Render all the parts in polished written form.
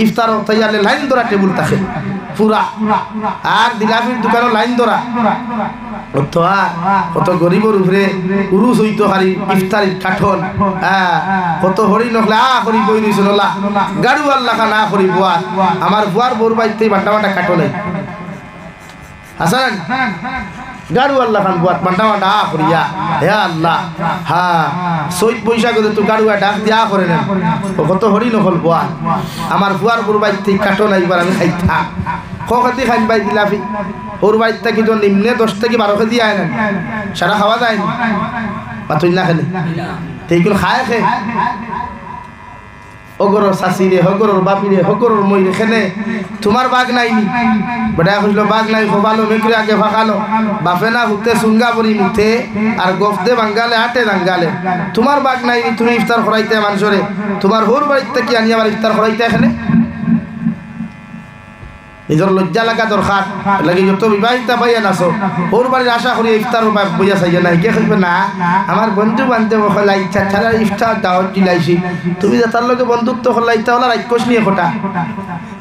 ইফতার তৈয়ারে line ধরা table থাকে পুরা আর দিলাফির দোকানে লাইন ধরা তো আর কত গরিবর উপরে উরুস হইতো হারি ইফতারি কাঠন কত হরি নখলা হরি বই দিয়েছে নলা গাড়ু আল্লাহ না হরি বুয়া আমার বুয়ার বোর বাইতে বাটা বাটা কাটলে হাসান গাড়ু আল্লাহ খান বুয়াত বাটা বাটা হরিয়া হে আল্লাহ হ্যাঁ সৈত পয়সা করে তো গাড়ু ডাক দিয়া করে নেন কত হরি নকল বুয়া আমার বুয়ার বোর বাইতে কাটন এইবার আমি খাইতা কখতি খাইন বাই দিলাফি ওর বাড়ির থেকে তো নিম্নে 10 থেকে 12 কেজি আয় না সারা খাওয়া যায় না পাতুই না খেলে সেইগুলো খায় খে অগরর শাশিরে হগরর বাপিরে হগরর মইরে খেলে তোমার বাঘ নাইনি বেটা কইলো বাঘ নাই খোবালো মেকরে আগে ফাকালো বাপে না হুতে সুঙ্গা পরি মুতে আর গফদে বাঙ্গালে আটে দাঙ্গালে তোমার বাঘ নাইনি তুমি ইফতার করাইতে মানুষরে তোমার হোর বাড়ির থেকে আনি আবার ইফতার করাইতে এখানে নিজের লজ্জা লাগা দরকার লাগে যত বিবাহিতা ভাইয়ান আছো ওর বাড়ির আশা করি ইফতার বইয়া চাইয়া নাই কে কইবে না আমার বন্ধু বান্ধব হলা ইচ্ছা ছাড়া ইফতার দাওয়াত দিলাইছি তুমি যে তার লগে বন্ধুত্ব হলাইতা হলা রাক্ষস নিয়ে খোটা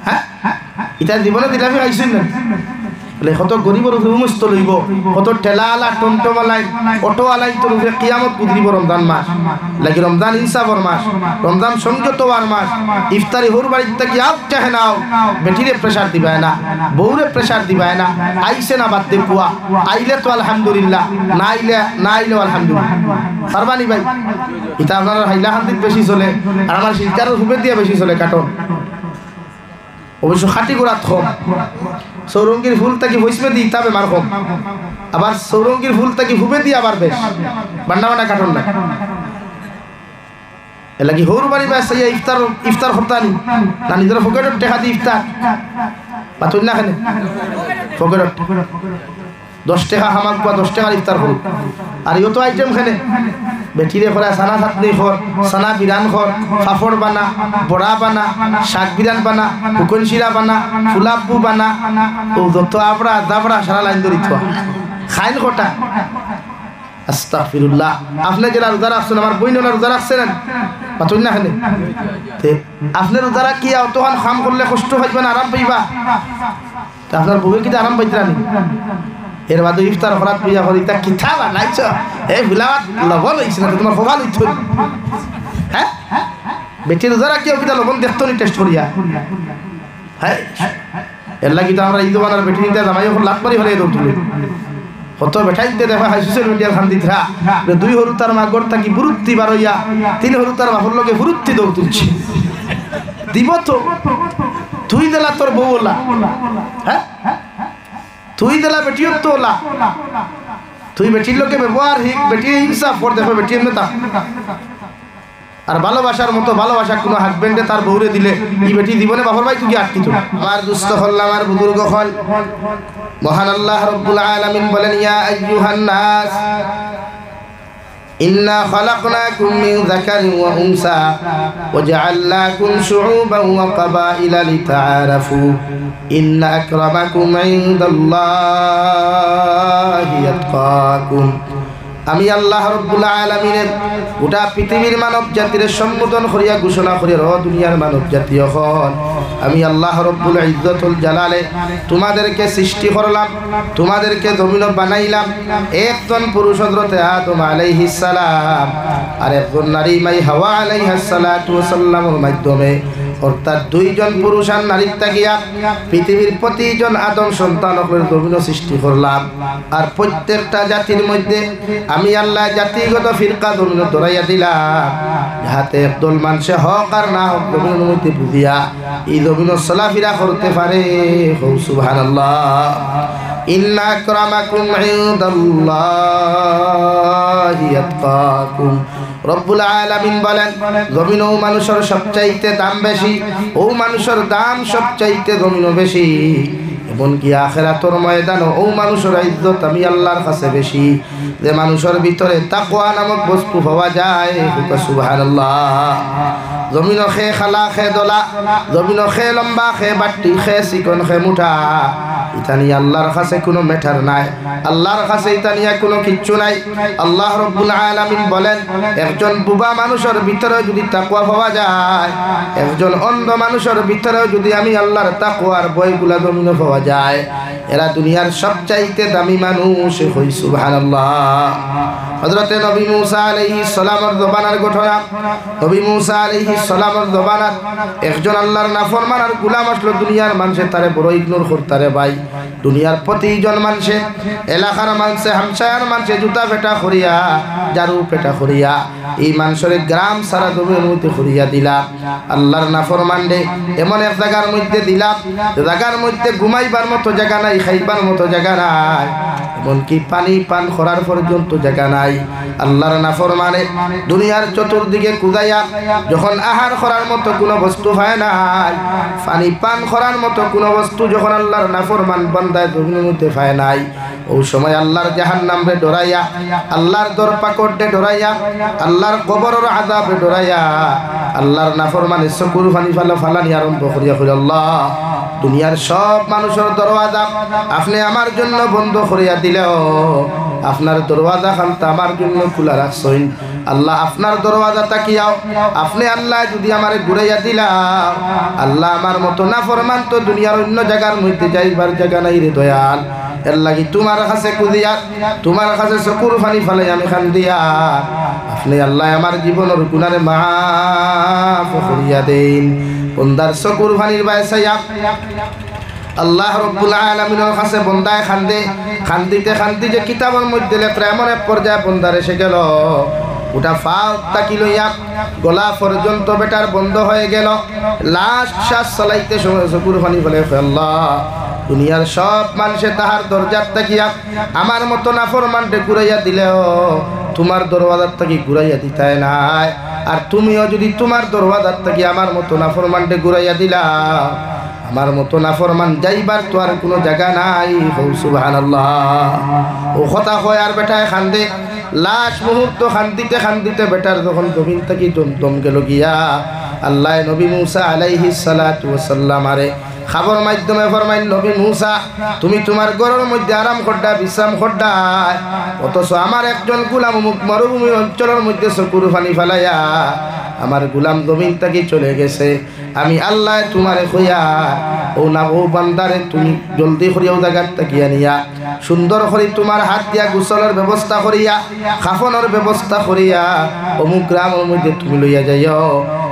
হ্যাঁ এটা জীবনে দিলাফি আইছেন না বলে কত গরিবর উপমস্ত লইব কত ঠেলাওয়ালা টমটমওয়ালাই অটোওয়ালাই তোর উপরে কিয়ামত গুজরিব রমজান মাস লাগি রমজান ইনসাফর মাস রমজান সংযতওয়ার মাস ইফতারি হোর বাড়ির থেকে আপ চাহে নাও বেটিরে প্রেসার দিবায় না বউরে প্রেসার দিবায় না আইসে না বাদ দে পুয়া আইলে তো আলহামদুলিল্লাহ না আইলে আলহামদুলিল্লাহ পারবানি ভাই এটা আপনার হাইলাকান্দিত বেশি চলে আর আমার শিলচারের হুপে দিয়ে বেশি চলে কাটন অবশ্য খাটি গোড়াত কম সৌরঙ্গীর ফুল তাকে বইসবে দিই তবে মার কম আবার সৌরঙ্গীর ফুল তাকে হুবে দিয়ে আবার বেশ বান্না বান্না কাটন না এ লাগি হোর বাড়ি বা সেই ইফতার হরতানি না নিজের ফকেটর টেকা দি ইফতার পাতুন না খানে ফকেটর 10 টাকা হামাক বা 10 টাকার ইফতার করুক আর ইও তো আইটেম খানে বেটিরে খরা সানা চাটনি খর সানা বিরান খর পাপড় বানা বড়া বানা শাক বিরান বানা হুকন শিরা বানা ফুলাপু বানা ও যত আপড়া দাবড়া সারা লাইন ধরি থা খাইল কটা আস্তাগফিরুল্লাহ আপনি যারা রোজা রাখছেন আমার বইনরা রোজা রাখছেন পাতুন না খানে তে আপনি রোজা রাখি তখন কাম করলে কষ্ট হইবে না আরাম পাইবা তা আপনার বউয়ে কি আরাম পাইতরা নি এর বাদে ইফতার করাত পূজা করি তা কিথা বানাইছ এই বিলাত লবণ হইছে না তোমার খোবা লইছ হ্যাঁ বেটি রোজা রাখি কিটা লবণ দেখতো নি টেস্ট করিয়া হ্যাঁ এর লাগি তো আমরা ঈদ বানার বেটি নিতে জামাই এখন লাখ পারি হলে দৌড় তুলে কত বেঠাইতে দেখা হয় সোশ্যাল মিডিয়ার খান দিতরা 2 হরু তার মা গড় থাকি বুরুত্তি বারইয়া 3 হরু তার বাপর লগে বুরুত্তি দৌড় তুলছে দিব তো তুই দেলা তোর বউ ওলা হ্যাঁ তুই দেলা বেটিও তো ওলা তুই বেটির লোকে ব্যবহার হিক বেটি ইনসাফ কর দেখো বেটি এমনটা আর ভালোবাসার মতো ভালোবাসা কোনো হাজবেন্ডে তার বউরে দিলে এই বেটি জীবনে বাপর ভাই তুই আটকিত আমার দুস্থ হল আমার বুজুর্গ হল মহান আল্লাহ রাব্বুল আলামিন বলেন ইয়া আইয়ুহান নাস ইন্না খালাকনাকুম মিন যাকারিন ওয়া উনসা ওয়া জাআলনাকুম শুউবান ওয়া ক্বাবাইলা লিতাআরাফু ইন্না আকরামাকুম ইনদাল্লাহি আতকাকুম আমি আল্লাহ রাব্বুল আলামিনের গোটা পৃথিবীর মানব জাতির সম্বোধন করিয়া ঘোষণা করি ও দুনিয়ার মানব জাতি হল আমি আল্লাহ রাব্বুল ইজ্জতুল জালালে তোমাদেরকে সৃষ্টি করলাম তোমাদেরকে জমিন বানাইলাম একজন পুরুষ হযরতে আদম আলাইহিস সালাম আর একজন নারী মাই হাওয়া আলাইহিস সালাতু ওয়াস সালামের মাধ্যমে অর্থাৎ 2 জন পুরুষ আর নারী তাকিয়া পৃথিবীর প্রতিজন আদম সন্তানকে জমিন সৃষ্টি করলাম আর প্রত্যেকটা জাতির মধ্যে আমি আল্লাহ জাতিগত ফিরকা জমিন ধরাইয়া দিলাম যাতে একদল মানুষে হক আর না হক জমিনের মধ্যে বুঝিয়া এই জমিন চলাফেরা করতে পারে সুবহানাল্লাহ ইন্না আকরামাকুম ইনদাল্লাহি আতকাকুম রব্বুল আলামিন বলেন জমিন ও মানুষের সবচাইতে দাম বেশি ও মানুষের দাম সবচাইতে জমিন বেশি এমনকি আখিরাতের ময়দানে ও মানুষের ইজ্জত আমি আল্লাহর কাছে বেশি যে মানুষের ভিতরে তাকওয়া নামক বস্তু পাওয়া যায় সুবহানাল্লাহ জমিনও খে খালা খে দলা, জমিনও খে লম্বা খে বাট্টি খে চিকন খে মুঠা, ইতানি আল্লাহর কাছে কোনো ম্যাটার নাই, আল্লাহর কাছে ইতানিয়া কোনো কিচ্ছু নাই। আল্লাহ রব্বুল আলামিন বলেন, একজন বুবা মানুষের ভিতরে যদি তাকওয়া পাওয়া যায়, একজন অন্ধ মানুষের ভিতরে যদি আমি আল্লাহর তাকওয়ার বইগুলা জমিনে পাওয়া যায়, এরা দুনিয়ার সবচাইতে দামি মানুষ হই। সুবহানাল্লাহ। হযরতে নবী মুসা আলাইহিস সালামের জবানের ঘটনা। নবী মুসা আলাইহিস সালামের জবানাত একজন আল্লাহর নাফরমানের গোলাম আসলো। দুনিয়ার মানুষে তারে বড় ইগনোর করতারে ভাই। দুনিয়ার প্রতিজন মানুষে, এলাকার মানুষে, হামসায়ার মানুষে জুতা পেটা করিয়া, জারু পেটা করিয়া এই মানুষের গ্রাম সারা জমির মধ্যে করিয়া দিলা। আল্লাহর নাফরমানরে এমন এক জায়গার মধ্যে দিলা, জায়গার মধ্যে ঘুমাইবার মতো জায়গা নাই, খাইবার মতো জায়গা নাই, এমনকি পানি পান করার পর্যন্ত জায়গা নাই। আল্লাহর নাফরমানে দুনিয়ার চতুর্দিকে কুদাইয়া যখন আহার করার মতো কোনো বস্তু হয় নাই, পানি পান করার মতো কোনো বস্তু যখন আল্লাহর নাফরমান বান্দায় জমিনের মধ্যে পায় নাই, ওই সময় আল্লাহর জাহান্নামে ডরাইয়া, আল্লাহর দরপাকড়ে ডরাইয়া, আল্লাহর কবরের আযাবে ডরাইয়া আল্লাহর নাফরমানে চকুর পানি ফালানি আরম্ভ করিয়া কইল, আল্লাহ দুনিয়ার সব মানুষের দরওয়াজা আপনি আমার জন্য বন্ধ করিয়া দিলেও আপনার দরওয়াজা খানটা আমার জন্য খোলা রাখছেন। আল্লাহ আপনার দরওয়াজা তাকিয়াও, আপনি আল্লাহ যদি আমারে ঘুরাইয়া দিলাম, আল্লাহ আমার মতো নাফরমান তো দুনিয়ার অন্য জায়গার মধ্যে যাইবার জায়গা নাই রে দয়াল। এর লাগি তোমার কাছে কুদিয়া, তোমার কাছে চকুর পানি ফালাই আমি খান দিয়া আপনি আল্লাহ আমার জীবনের গুনারে মাফ করিয়া দেন। বন্দার চকুর পানির বাইসাইয়া আল্লাহ রব্বুল আলামিনের কাছে বন্দায় খান্দে, খান্দিতে খান্দিতে কিতাবের মধ্যে লেখা এমন এক পর্যায়ে বন্দার এসে গেল, ওটা ফাও তাকি লইয়া গলা পর্যন্ত বেটার বন্ধ হয়ে গেল। লাস্ট শ্বাস চালাইতে সময় চকুর পানি ফেলে, আল্লাহ দুনিয়ার সব মানুষে তাহার দরজার তাকিয়া আমার মতো নাফরমানকে ঘুরাইয়া দিলেও তোমার দরওয়াজার তাকি ঘুরাইয়া দিতাই নাই, আর তুমিও যদি তোমার দরওয়াজার তাকি আমার মতো নাফরমানকে ঘুরাইয়া দিলা, আমার মতো নাফরমান যাইবার তো আর কোনো জায়গা নাই। সুবহানাল্লাহ। ও কথা হয় আর বেটায় খান্দে। লাশ মুহূর্ত খান্দিতে খান্দিতে বেটার যখন জমিন থেকে দম গেল গিয়া, আল্লাহ নবী মুসা আলাইহিস সালাতু ওয়াস সালাম আরে খাবার মাধ্যমে ফরমাইন, নবী মুসা তুমি তোমার ঘরের মধ্যে আরাম করডা, বিশ্রাম করডা, অথচ আমার একজন গোলাম মরুভূমি অঞ্চলের মধ্যে চকুর পানি ফেলাইয়া আমার গোলাম জমিন থেকে চলে গেছে। আমি আল্লাহ তোমারে কইয়া ও না ও বান্দারে তুমি জলদি করিয়াও জায়গার তাকিয়া নিয়া সুন্দর করে তোমার হাত দিয়া গোসলের ব্যবস্থা করিয়া, খাফনের ব্যবস্থা করিয়া অমুক গ্রামের মধ্যে তুমি লইয়া যাইও।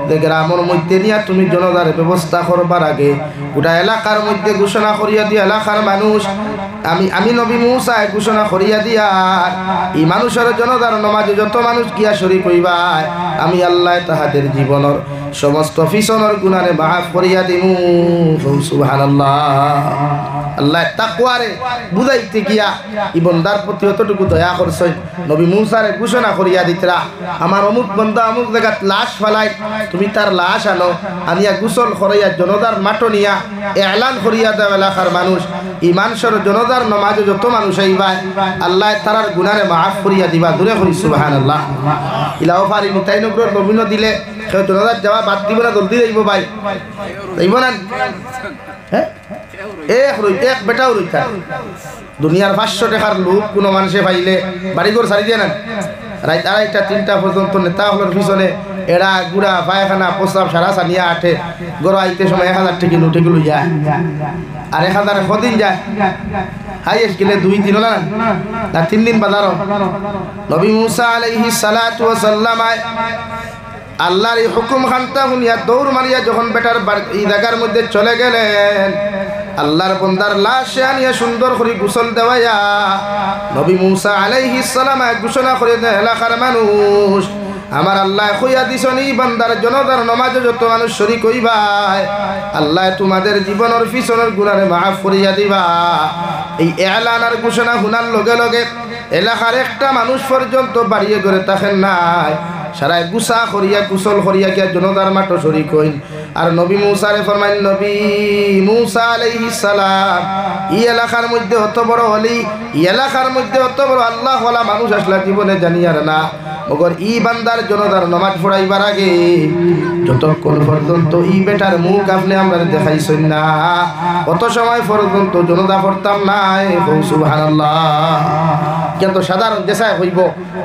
যে গ্রামের মধ্যে নিয়া তুমি জনতার ব্যবস্থা করবার আগে গোটা এলাকার মধ্যে ঘোষণা করিয়া দিয়া, এলাকার মানুষ আমি নবী মুসা ঘোষণা করিয়া দিয়া এই মানুষের জনতার নমাজে যত মানুষ গিয়া শরীক হইবা, আমি আল্লাহ তাহাদের জীবনের সমস্ত ফিসনের গুনারে মাফ করিয়া দিমু। সুবহানাল্লাহ। আল্লাহ তাকওয়ারে বুঝাইতে গিয়া এই বান্দার প্রতি অতটুকু দয়া করছে, নবী মুসারে ঘোষণা করিয়া দিতরা, আমার অমুক বান্দা অমুক জায়গাত লাশ ফেলাই, তুমি তার লাশ আনো, আনিয়া গোসল করাইয়া জনতার মাটো নিয়া এলান করিয়া দাও এলাকার মানুষ, এই মানুষের জনতার নমাজে যত মানুষ আইবা আল্লাহ তারার গুনারে মাফ করিয়া দিবা। দূরে করি সুবহানাল্লাহ। ইলাও পারি মিতাই নগর নবীন দিলে কেউ জনতার যাওয়া বাদ দিব না, জলদি যাইব ভাই, যাইব না? হ্যাঁ, এক বেটাও রইতা দুনিয়ার 500 টাকার লোক কোনো মানুষে পাইলে বাড়িঘর ছাড়ি দিয়ে না, রাত 2:30 3টা পর্যন্ত নেতা হলোর পিছনে এরা গুড়া পায়খানা প্রস্রাব সারা সানিয়া আঠে গড় আইতে সময় 1000 টাকা নোটে গুলো যায়, আর 1000 কদিন যায়, হাইয়েস্ট গেলে 2 দিন না 3 দিন বাজারও। নবী মুসা আলাইহিস সালাতু ওয়াস সালাম আল্লাহর এই হুকুম খানটা শুনিয়া দৌড় মারিয়া যখন বেটার এই জায়গার মধ্যে চলে গেলেন, আল্লাহর বান্দার লাশ আনিয়া সুন্দর করে গোসল দেওয়াইয়া নবী মুসা আলাইহিস সালাম ঘোষণা করে দেন, এলাকার মানুষ আমার আল্লাহ কইয়া দিছেন এই বান্দার জনতার নমাজে যত মানুষ শরীক হইবা আল্লাহ তোমাদের জীবনের পিছনের গুনারে মাফ করিয়া দিবা। এই এলান আর ঘোষণা শোনার লগে লগে এলাকার একটা মানুষ পর্যন্ত বাড়িয়ে করে থাকেন নাই, সারাই গুসা করিয়া গোসল করিয়া গিয়া জনতার মাঠে শরীক হইন। আর নবী মুসারে ফরমাইন, নবী মুসা আলাইহিস সালাম এই এলাকার মধ্যে অত বড় হলি, এই এলাকার মধ্যে অত বড় আল্লাহ ওয়ালা মানুষ আসলা জীবনে জানি আর না। ওগর ই বান্দার জনতার নামাজ পড়াইবার আগে যতক্ষণ পর্যন্ত ই বেটার মুখ আপনি আমরা দেখাইছেন না কত সময় পর্যন্ত জনতা পড়তাম নাই। সুবহানাল্লাহ। কিন্তু সাধারণ যেসায় হইব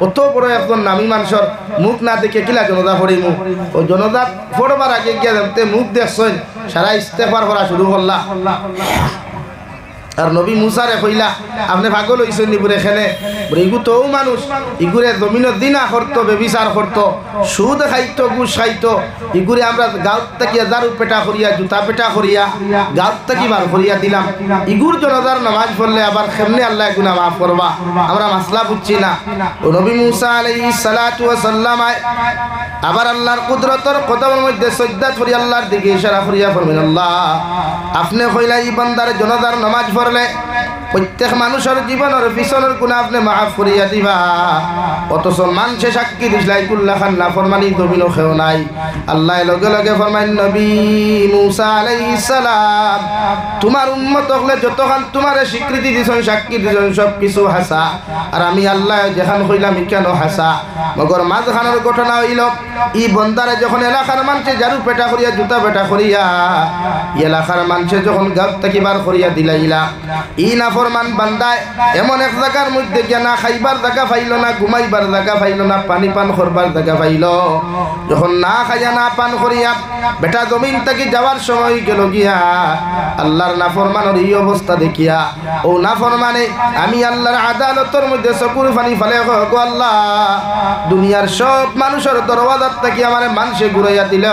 অত বড় একজন নামী মানুষের মুখ না দেখে কিলা জনতা পড়িব। ও জনতা পড়বার আগে গিয়ে দেখতে মুখ দেখছেন সারা ইস্তেগফার করা শুরু করলা। আর নবী মুসারে কইলা আপনি পাগল হইছেন নি বুড়ে খেলে ইগু তো মানুষ ইগুরে জমিনের দিনা করতো বেবিচার করতো সুদ খাইতো ঘুষ খাইতো ইগুরে আমরা গাঁত থেকে দারু পেটা করিয়া জুতা পেটা করিয়া গাঁত থেকে বার করিয়া দিলাম। ইগুর জনতার নামাজ পড়লে আবার কেমনে আল্লাহ গুনাহ মাফ করবা আমরা মাসলা বুঝছি না। ও নবী মুসা আলাইহিস সালাতু ওয়াস সালাম আবার আল্লাহর কুদরতের কদমের মধ্যে সিজদা করি আল্লাহর দিকে ইশারা করিয়া ফরমান আল্লাহ আপনি কইলা এই বান্দার জনতার নামাজ পড়লে প্রত্যেক মানুষের জীবনের পিছনের গুনাহ আপনি মাফ করিয়া দিবা। অথচ মানুষে সাক্ষী দিছলাই কুল্লা খান নাফরমানি জমিনও খেও নাই। আল্লাহ লগে লগে ফরমাইন নবী মুসা আলাইহিস সালাম তোমার উম্মত হলে যতখান তোমারে স্বীকৃতি দিছেন সাক্ষী দিছেন সব কিছু হাসা আর আমি আল্লাহ যেখান কইলাম কেন হাসা। মগর মাঝখানের ঘটনা হইল ই বন্দারে যখন এলাকার মানুষে জারু পেটা করিয়া জুতা পেটা করিয়া এলাকার মানুষে যখন গাব থেকে বার করিয়া দিলাইলা ই নাফরমান বান্দায় এমন এক জায়গার মধ্যে গিয়া না খাইবার জায়গা পাইল না ঘুমাইবার জায়গা পাইল না পানি পান করবার জায়গা পাইল। যখন না খাইয়া না পান করিয়া বেটা জমিন থেকে যাওয়ার সময় গেল গিয়া আল্লাহর নাফরমানের এই অবস্থা দেখিয়া ও নাফরমানে আমি আল্লাহর আদালতের মধ্যে চকুর পানি ফেলে গো আল্লাহ দুনিয়ার সব মানুষের দরওয়াজার থেকে আমারে মানুষে ঘুরাইয়া দিল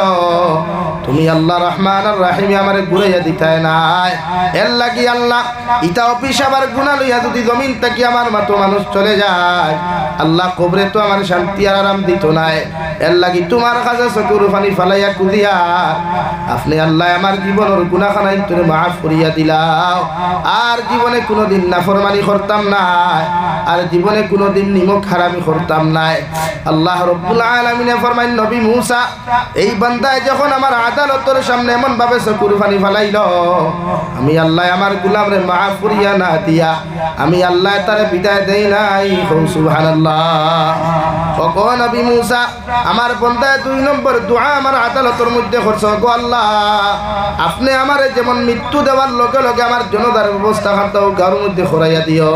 তুমি আল্লাহ রহমান আর রাহিম আমারে ঘুরাইয়া দিতাই নাই। এর লাগি আল্লাহ ইটা অফিস আবার গুনাহ লইয়া যদি জমিন থেকে আমার মতো মানুষ চলে যায় আল্লাহ কবরে তো আমার শান্তি আর আরাম দিত নাই। এর লাগি তোমার কাছে চকুর পানি ফালাইয়া কুদিয়া আপনি আল্লাহ আমার জীবনের গুনাহখানাই তুমি মাফ করিয়া দিলাও আর জীবনে কোনোদিন নাফরমানি করতাম না আর জীবনে কোনোদিন নিমক হারামি করতাম না। আল্লাহ রব্বুল আলামিনে ফরমাইন নবী মুসা এই বান্দায় যখন আমার আদালতের সামনে এমন ভাবে চকুর পানি ফালাইল আমি আল্লাহ আমার গোলামরে মাফ করিয়া না দিয়া আমি আল্লাহ তারে বিদায় দেই নাই। সুবহানাল্লাহ। ও নবী মুসা আমার বান্দায় 2 নম্বর দোয়া আমার আদালতের মধ্যে করছো গো আল্লাহ আপনি আমারে যেমন মৃত্যু দেওয়ার লগে লগে আমার জনতার ব্যবস্থা করতেও গাঁর মধ্যে খরাইয়া দিও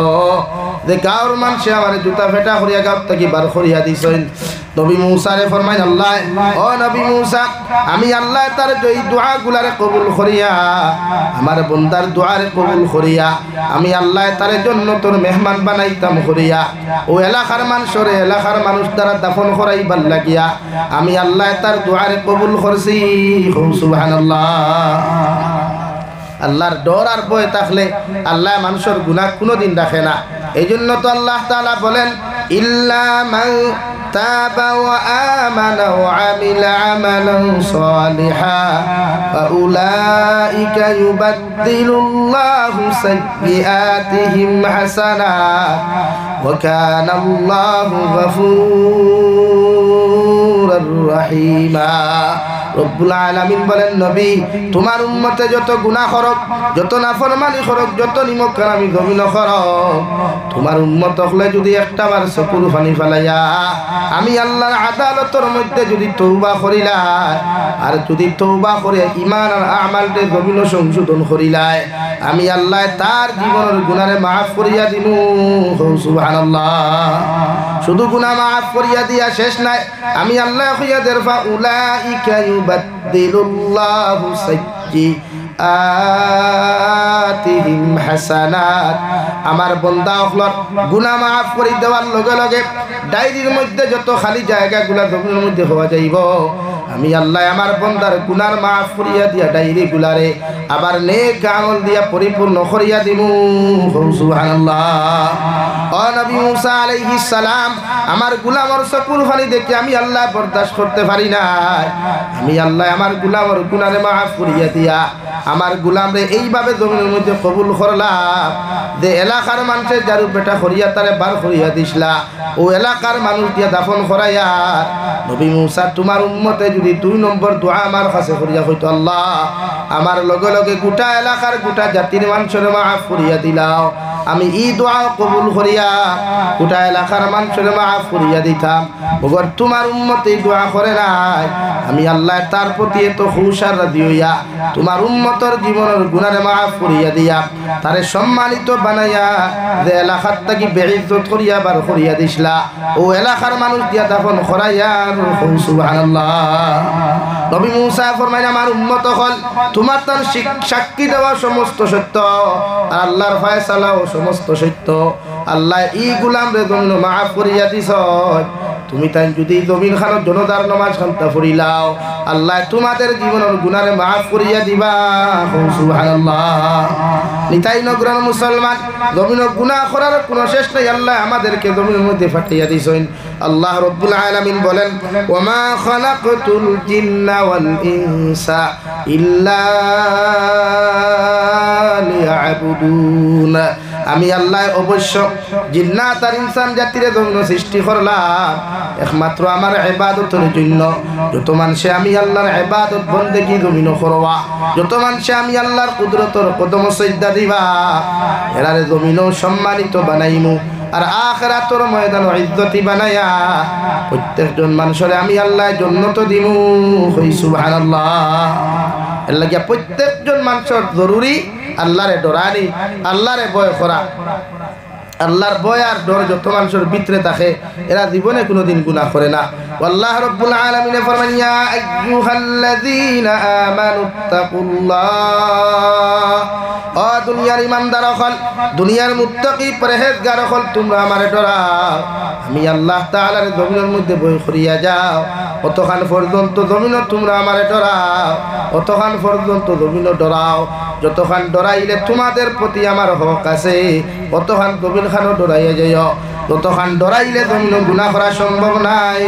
যে গাঁর মানুষে আমার জুতা ফেটা করিয়া গাঁত থেকে বার করিয়া দিছেন। নবী মুসারে ফরমাইন আল্লাহ ও নবী মুসা আমি আল্লাহ তার এই দোয়া গুলারে কবুল করিয়া আমার বান্দার দোয়ারে কবুল করিয়া আমি আল্লাহ তার জন্য তোর মেহমান বানাইতাম করিয়া ও এলাকার মানুষরে এলাকার মানুষ দ্বারা দাফন করাইবার লাগিয়া আমি আল্লাহ তার দোয়ারে কবুল করছি। সুবহানাল্লাহ। আল্লাহর ডর আর ভয় থাকলে আল্লাহ মানুষের গুনাহ কোনোদিন রাখে না। এই জন্য তো আল্লাহ তাআলা বলেন ইল্লা মান তাবা ওয়া আমানা ওয়া আমিলা আমালান সালিহা ফাউলাইকা ইউবাদদিলুল্লাহু সাইয়্যাতিহিম হাসানাত ওয়া কানা আল্লাহু গফুরুর রহিমা। রব্বুল আলামিন বলেন নবী তোমার উম্মতে যত গুনাহ করক যত নাফরমানি করক যত নিমক হারামি গমিন করক তোমার উম্মত হলে যদি একটাবার চকুর পানি ফেলাইয়া আমি আল্লাহর আদালতের মধ্যে যদি তওবা করিলাই আর যদি তওবা করে ঈমান আর আমালতে গমিন সংশোধন করিলাই আমি আল্লাহ তার জীবনের গুনাহে মাফ করিয়া দিমু। সুবহানাল্লাহ। শুধু গুনাহ মাফ করিয়া দিয়া শেষ নাই আমি আল্লাহ কইয়া দেরফা উলাইকা ইউবাদদিলুল্লাহু সাইয়্যাতিহিম হাসানাত আমার বান্দা হলর গুনাহ মাফ করে দেওয়ার লগে লগে ডায়েরির মধ্যে যত খালি জায়গাগুলা জমিনের মধ্যে হওয়া যাইব আমি আল্লাহ আমার বান্দার গুনাহ মাফ করিয়া দিয়া ডায়েরি গুলারে আবার নেক আমল দিয়া পরিপূর্ণ করিয়া দিমু। সুবহানাল্লাহ। ও নবী মুসা আলাইহিস সালাম আমার গোলামের চকুর পানি দেখে আমি আল্লাহ বরদাশত করতে পারি না আমি আল্লাহ আমার গোলামের গুনাহ মাফ করিয়া দিয়া আমার গোলামরে এইভাবে জমিনের মধ্যে কবুল করলাম যে এলাকার মানুষের জারু পেটা করিয়া তারে বার করিয়া দিছলা ও এলাকার মানুষ দিয়া দাফন করাইয়া নবী মুসা তোমার উম্মতে যদি 2 নম্বর দোয়া আমার কাছে করিয়া হইতো আল্লাহ আমার লগে লগে গোটা এলাকার গোটা জাতির মানুষের মাফ করিয়া দিলাও আমি ই দোয়া কবুল করিয়া গোটা এলাকার মানুষের মাফ করিয়া দিতাম। মগর তোমার উম্মত এই দোয়া করে নাই, আমি আল্লাহ তার প্রতি এত খুশার রাজি হইয়া তোমার উম্মতর জীবনের গুনাহ মাফ করিয়া দিয়া তারে সম্মানিত বানাইয়া যে এলাকার থাকি বেইজ্জত করিয়া বার করিয়া দিছলা, ও এলাকার মানুষ দিয়া দাফন করাইয়া সুবহানাল্লাহ। নবী মুসা ফরমাইলেন আমার উম্মত হল তোমার তার সাক্ষী দেওয়া সমস্ত সত্য আর আল্লাহর ফয়সালাও সমস্ত সত্য। আল্লাহ ই গোলাম রে জমিন মাফ করিয়া দিছ, তুমি তাই যদি জমিন খানত জনতার নামাজ খানতা ফুরিলাও আল্লাহ তোমাদের জীবনের গুনারে মাফ করিয়া দিবা সুবহানাল্লাহ। নিতাই নগরের মুসলমান জমিনের গুনাহ করার কোনো শেষ নাই, আল্লাহ আমাদেরকে জমিনের মধ্যে ফাটিয়া দিছেন। আল্লাহ রাব্বুল আলামিন বলেন ওমা খালাকতুল জিন্না ওয়াল ইনসা ইল্লা লিয়াবুদুন, আমি আল্লাহ অবশ্য জিন্নাত আর ইনসান জাতিরে জন্য সৃষ্টি করলাম একমাত্র আমার ইবাদতের জন্য। যত মানুষে আমি আল্লাহর ইবাদত বন্দেগী জমিন করবা, যত মানুষে আমি আল্লাহর কুদরতের কদম সিজদা দিবা, এরারে জমিনও সম্মানিত বানাইমু আর আখিরাতের ময়দান ইজ্জতি বানায়া প্রত্যেকজন মানুষের আমি আল্লাহ জান্নাত দিমু। কই সুবহানাল্লাহ। এর লাগিয়া প্রত্যেকজন মানুষের জরুরি আল্লাহরে ডরানি, আল্লাহরে ভয় করা। আল্লাহর ভয় আর ডর যত মানুষের ভিতরে থাকে এরা জীবনে কোনোদিন গুনাহ করে না। আল্লাহ রাব্বুল আলামিন ফরমান ইয়া আইয়ুহাল্লাযীনা আমানুত্তাকুল্লাহ, ও দুনিয়ার ঈমানদার হল, দুনিয়ার মুত্তাকি পরহেজগার হল, তোমরা আমারে ডরাও। আমি আল্লাহ তাআলার জমিনের মধ্যে ভয় করিয়া যাও, অতখান পর্যন্ত জমিন তোমরা আমারে ডরাও, অতখান পর্যন্ত জমিন ডরাও, যতখান ডরাইলে তোমাদের প্রতি আমার হক আছে অতখান জমিন খানো ডরাইয়া যাইও, যতখান ডরাইলে জমিন গুনাহ করা সম্ভব নাই।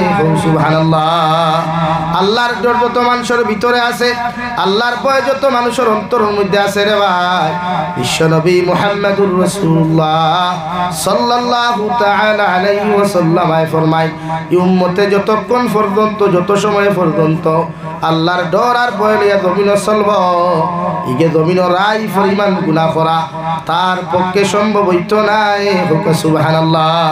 সুবহানাল্লাহ। আল্লাহর ডর যত মানুষের ভিতরে আছে, আল্লাহর ভয় যত মানুষের অন্তরের মধ্যে আছে রে ভাই, বিশ্বনবী মুহাম্মদুর রাসূলুল্লাহ সাল্লাল্লাহু তাআলা আলাইহি ওয়াসাল্লাম ফরমায় এই উম্মতে যতক্ষণ পর্যন্ত যত সময় পর্যন্ত আল্লাহর ডর আর ভয় লইয়া জমিন চলব, ইগে জমিন রাই পরিমাণ গুনাহ করা তার পক্ষে সম্ভব হইতো নাই। সুবহানাল্লাহ।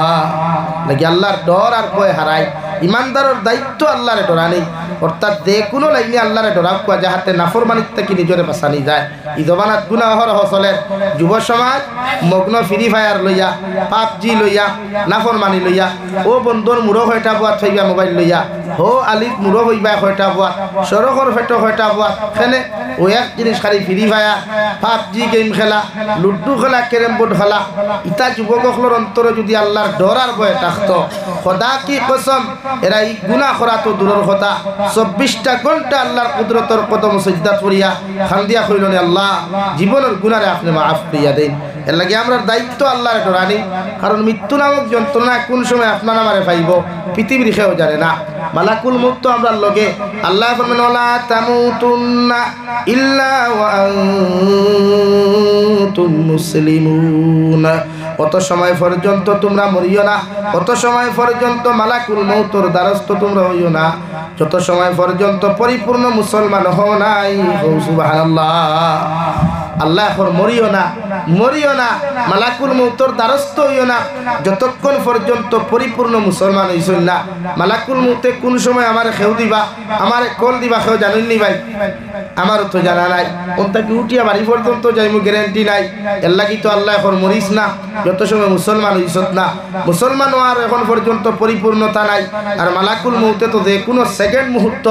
নাকি আল্লাহর ডর আর ভয় হারাই। ইমানদারের দায়িত্ব আল্লাহরে ডরানি, অর্থাৎ যে কোনো লাইনে আল্লাহরে ডরাও কোয়া যাহাতে নাফরমানিত থেকে নিজরে বাঁচানি যায়। ই জমানাত গুনাহ হরহ চলে, যুব সমাজ মগ্ন ফ্রি ফায়ার লইয়া, পাবজি লইয়া, নাফরমানি লইয়া, ও বন্ধুর মুড়ো হয়টা বুয়াত হইবা মোবাইল লইয়া, হো আলিক মুড়ো হইবা হয়টা বুয়াত, সড়কর ফেটো হয়টা বুয়াত, খেলে ও এক জিনিস খালি ফ্রি ফায়ার, পাবজি গেম খেলা, লুডু খেলা, ক্যারেম বোর্ড খেলা। ইতা যুবকগুলোর অন্তরে যদি আল্লাহর ডর আর ভয় থাকতো, খোদা কি কসম এরা এই গুনাহ করা তো দূরের কথা, 24টা ঘন্টা আল্লাহর কুদরতের কদম সিজদা করিয়া খান্দিয়া কইলেন আল্লাহ জীবনের গুনারে আপনি মাফ করিয়া দেন। এর লাগে আমরা দায়িত্ব আল্লাহরে ডরানি, কারণ মৃত্যু নামক যন্ত্রণা কোন সময় আপনার আমারে পাইব পৃথিবীর কেউ জানে না। মালাকুল মউত তো আমরা লগে, আল্লাহ ফরমান ওয়ালা তামুতুন্না ইল্লা ওয়া আনতুম মুসলিমুন, কত সময় পর্যন্ত তোমরা মরিও না, কত সময় পর্যন্ত মালাকুল মউতর দ্বারস্থ তোমরা হইও না, যত সময় পর্যন্ত পরিপূর্ণ মুসলমান হও নাই। সুবহানাল্লাহ। আল্লাহ এখন মরিও না, মরিও না, মালাকুল মউতর দ্বারস্থ হইও না যতক্ষণ পর্যন্ত পরিপূর্ণ মুসলমান হইছেন না। মালাকুল মউতে কোন সময় আমার খেউ দিবা, আমার কল দিবা কেউ জানেননি ভাই, আমারও তো জানা নাই। ওটাকে উঠিয়া বাড়ি পর্যন্ত যাইমু গ্যারান্টি নাই। এর লাগি তো আল্লাহ এখন মরিস না যত সময় মুসলমান হইছত না। মুসলমান আর এখন পর্যন্ত পরিপূর্ণতা নাই। আর মালাকুল মউতে তো যে কোনো সেকেন্ড মুহূর্ত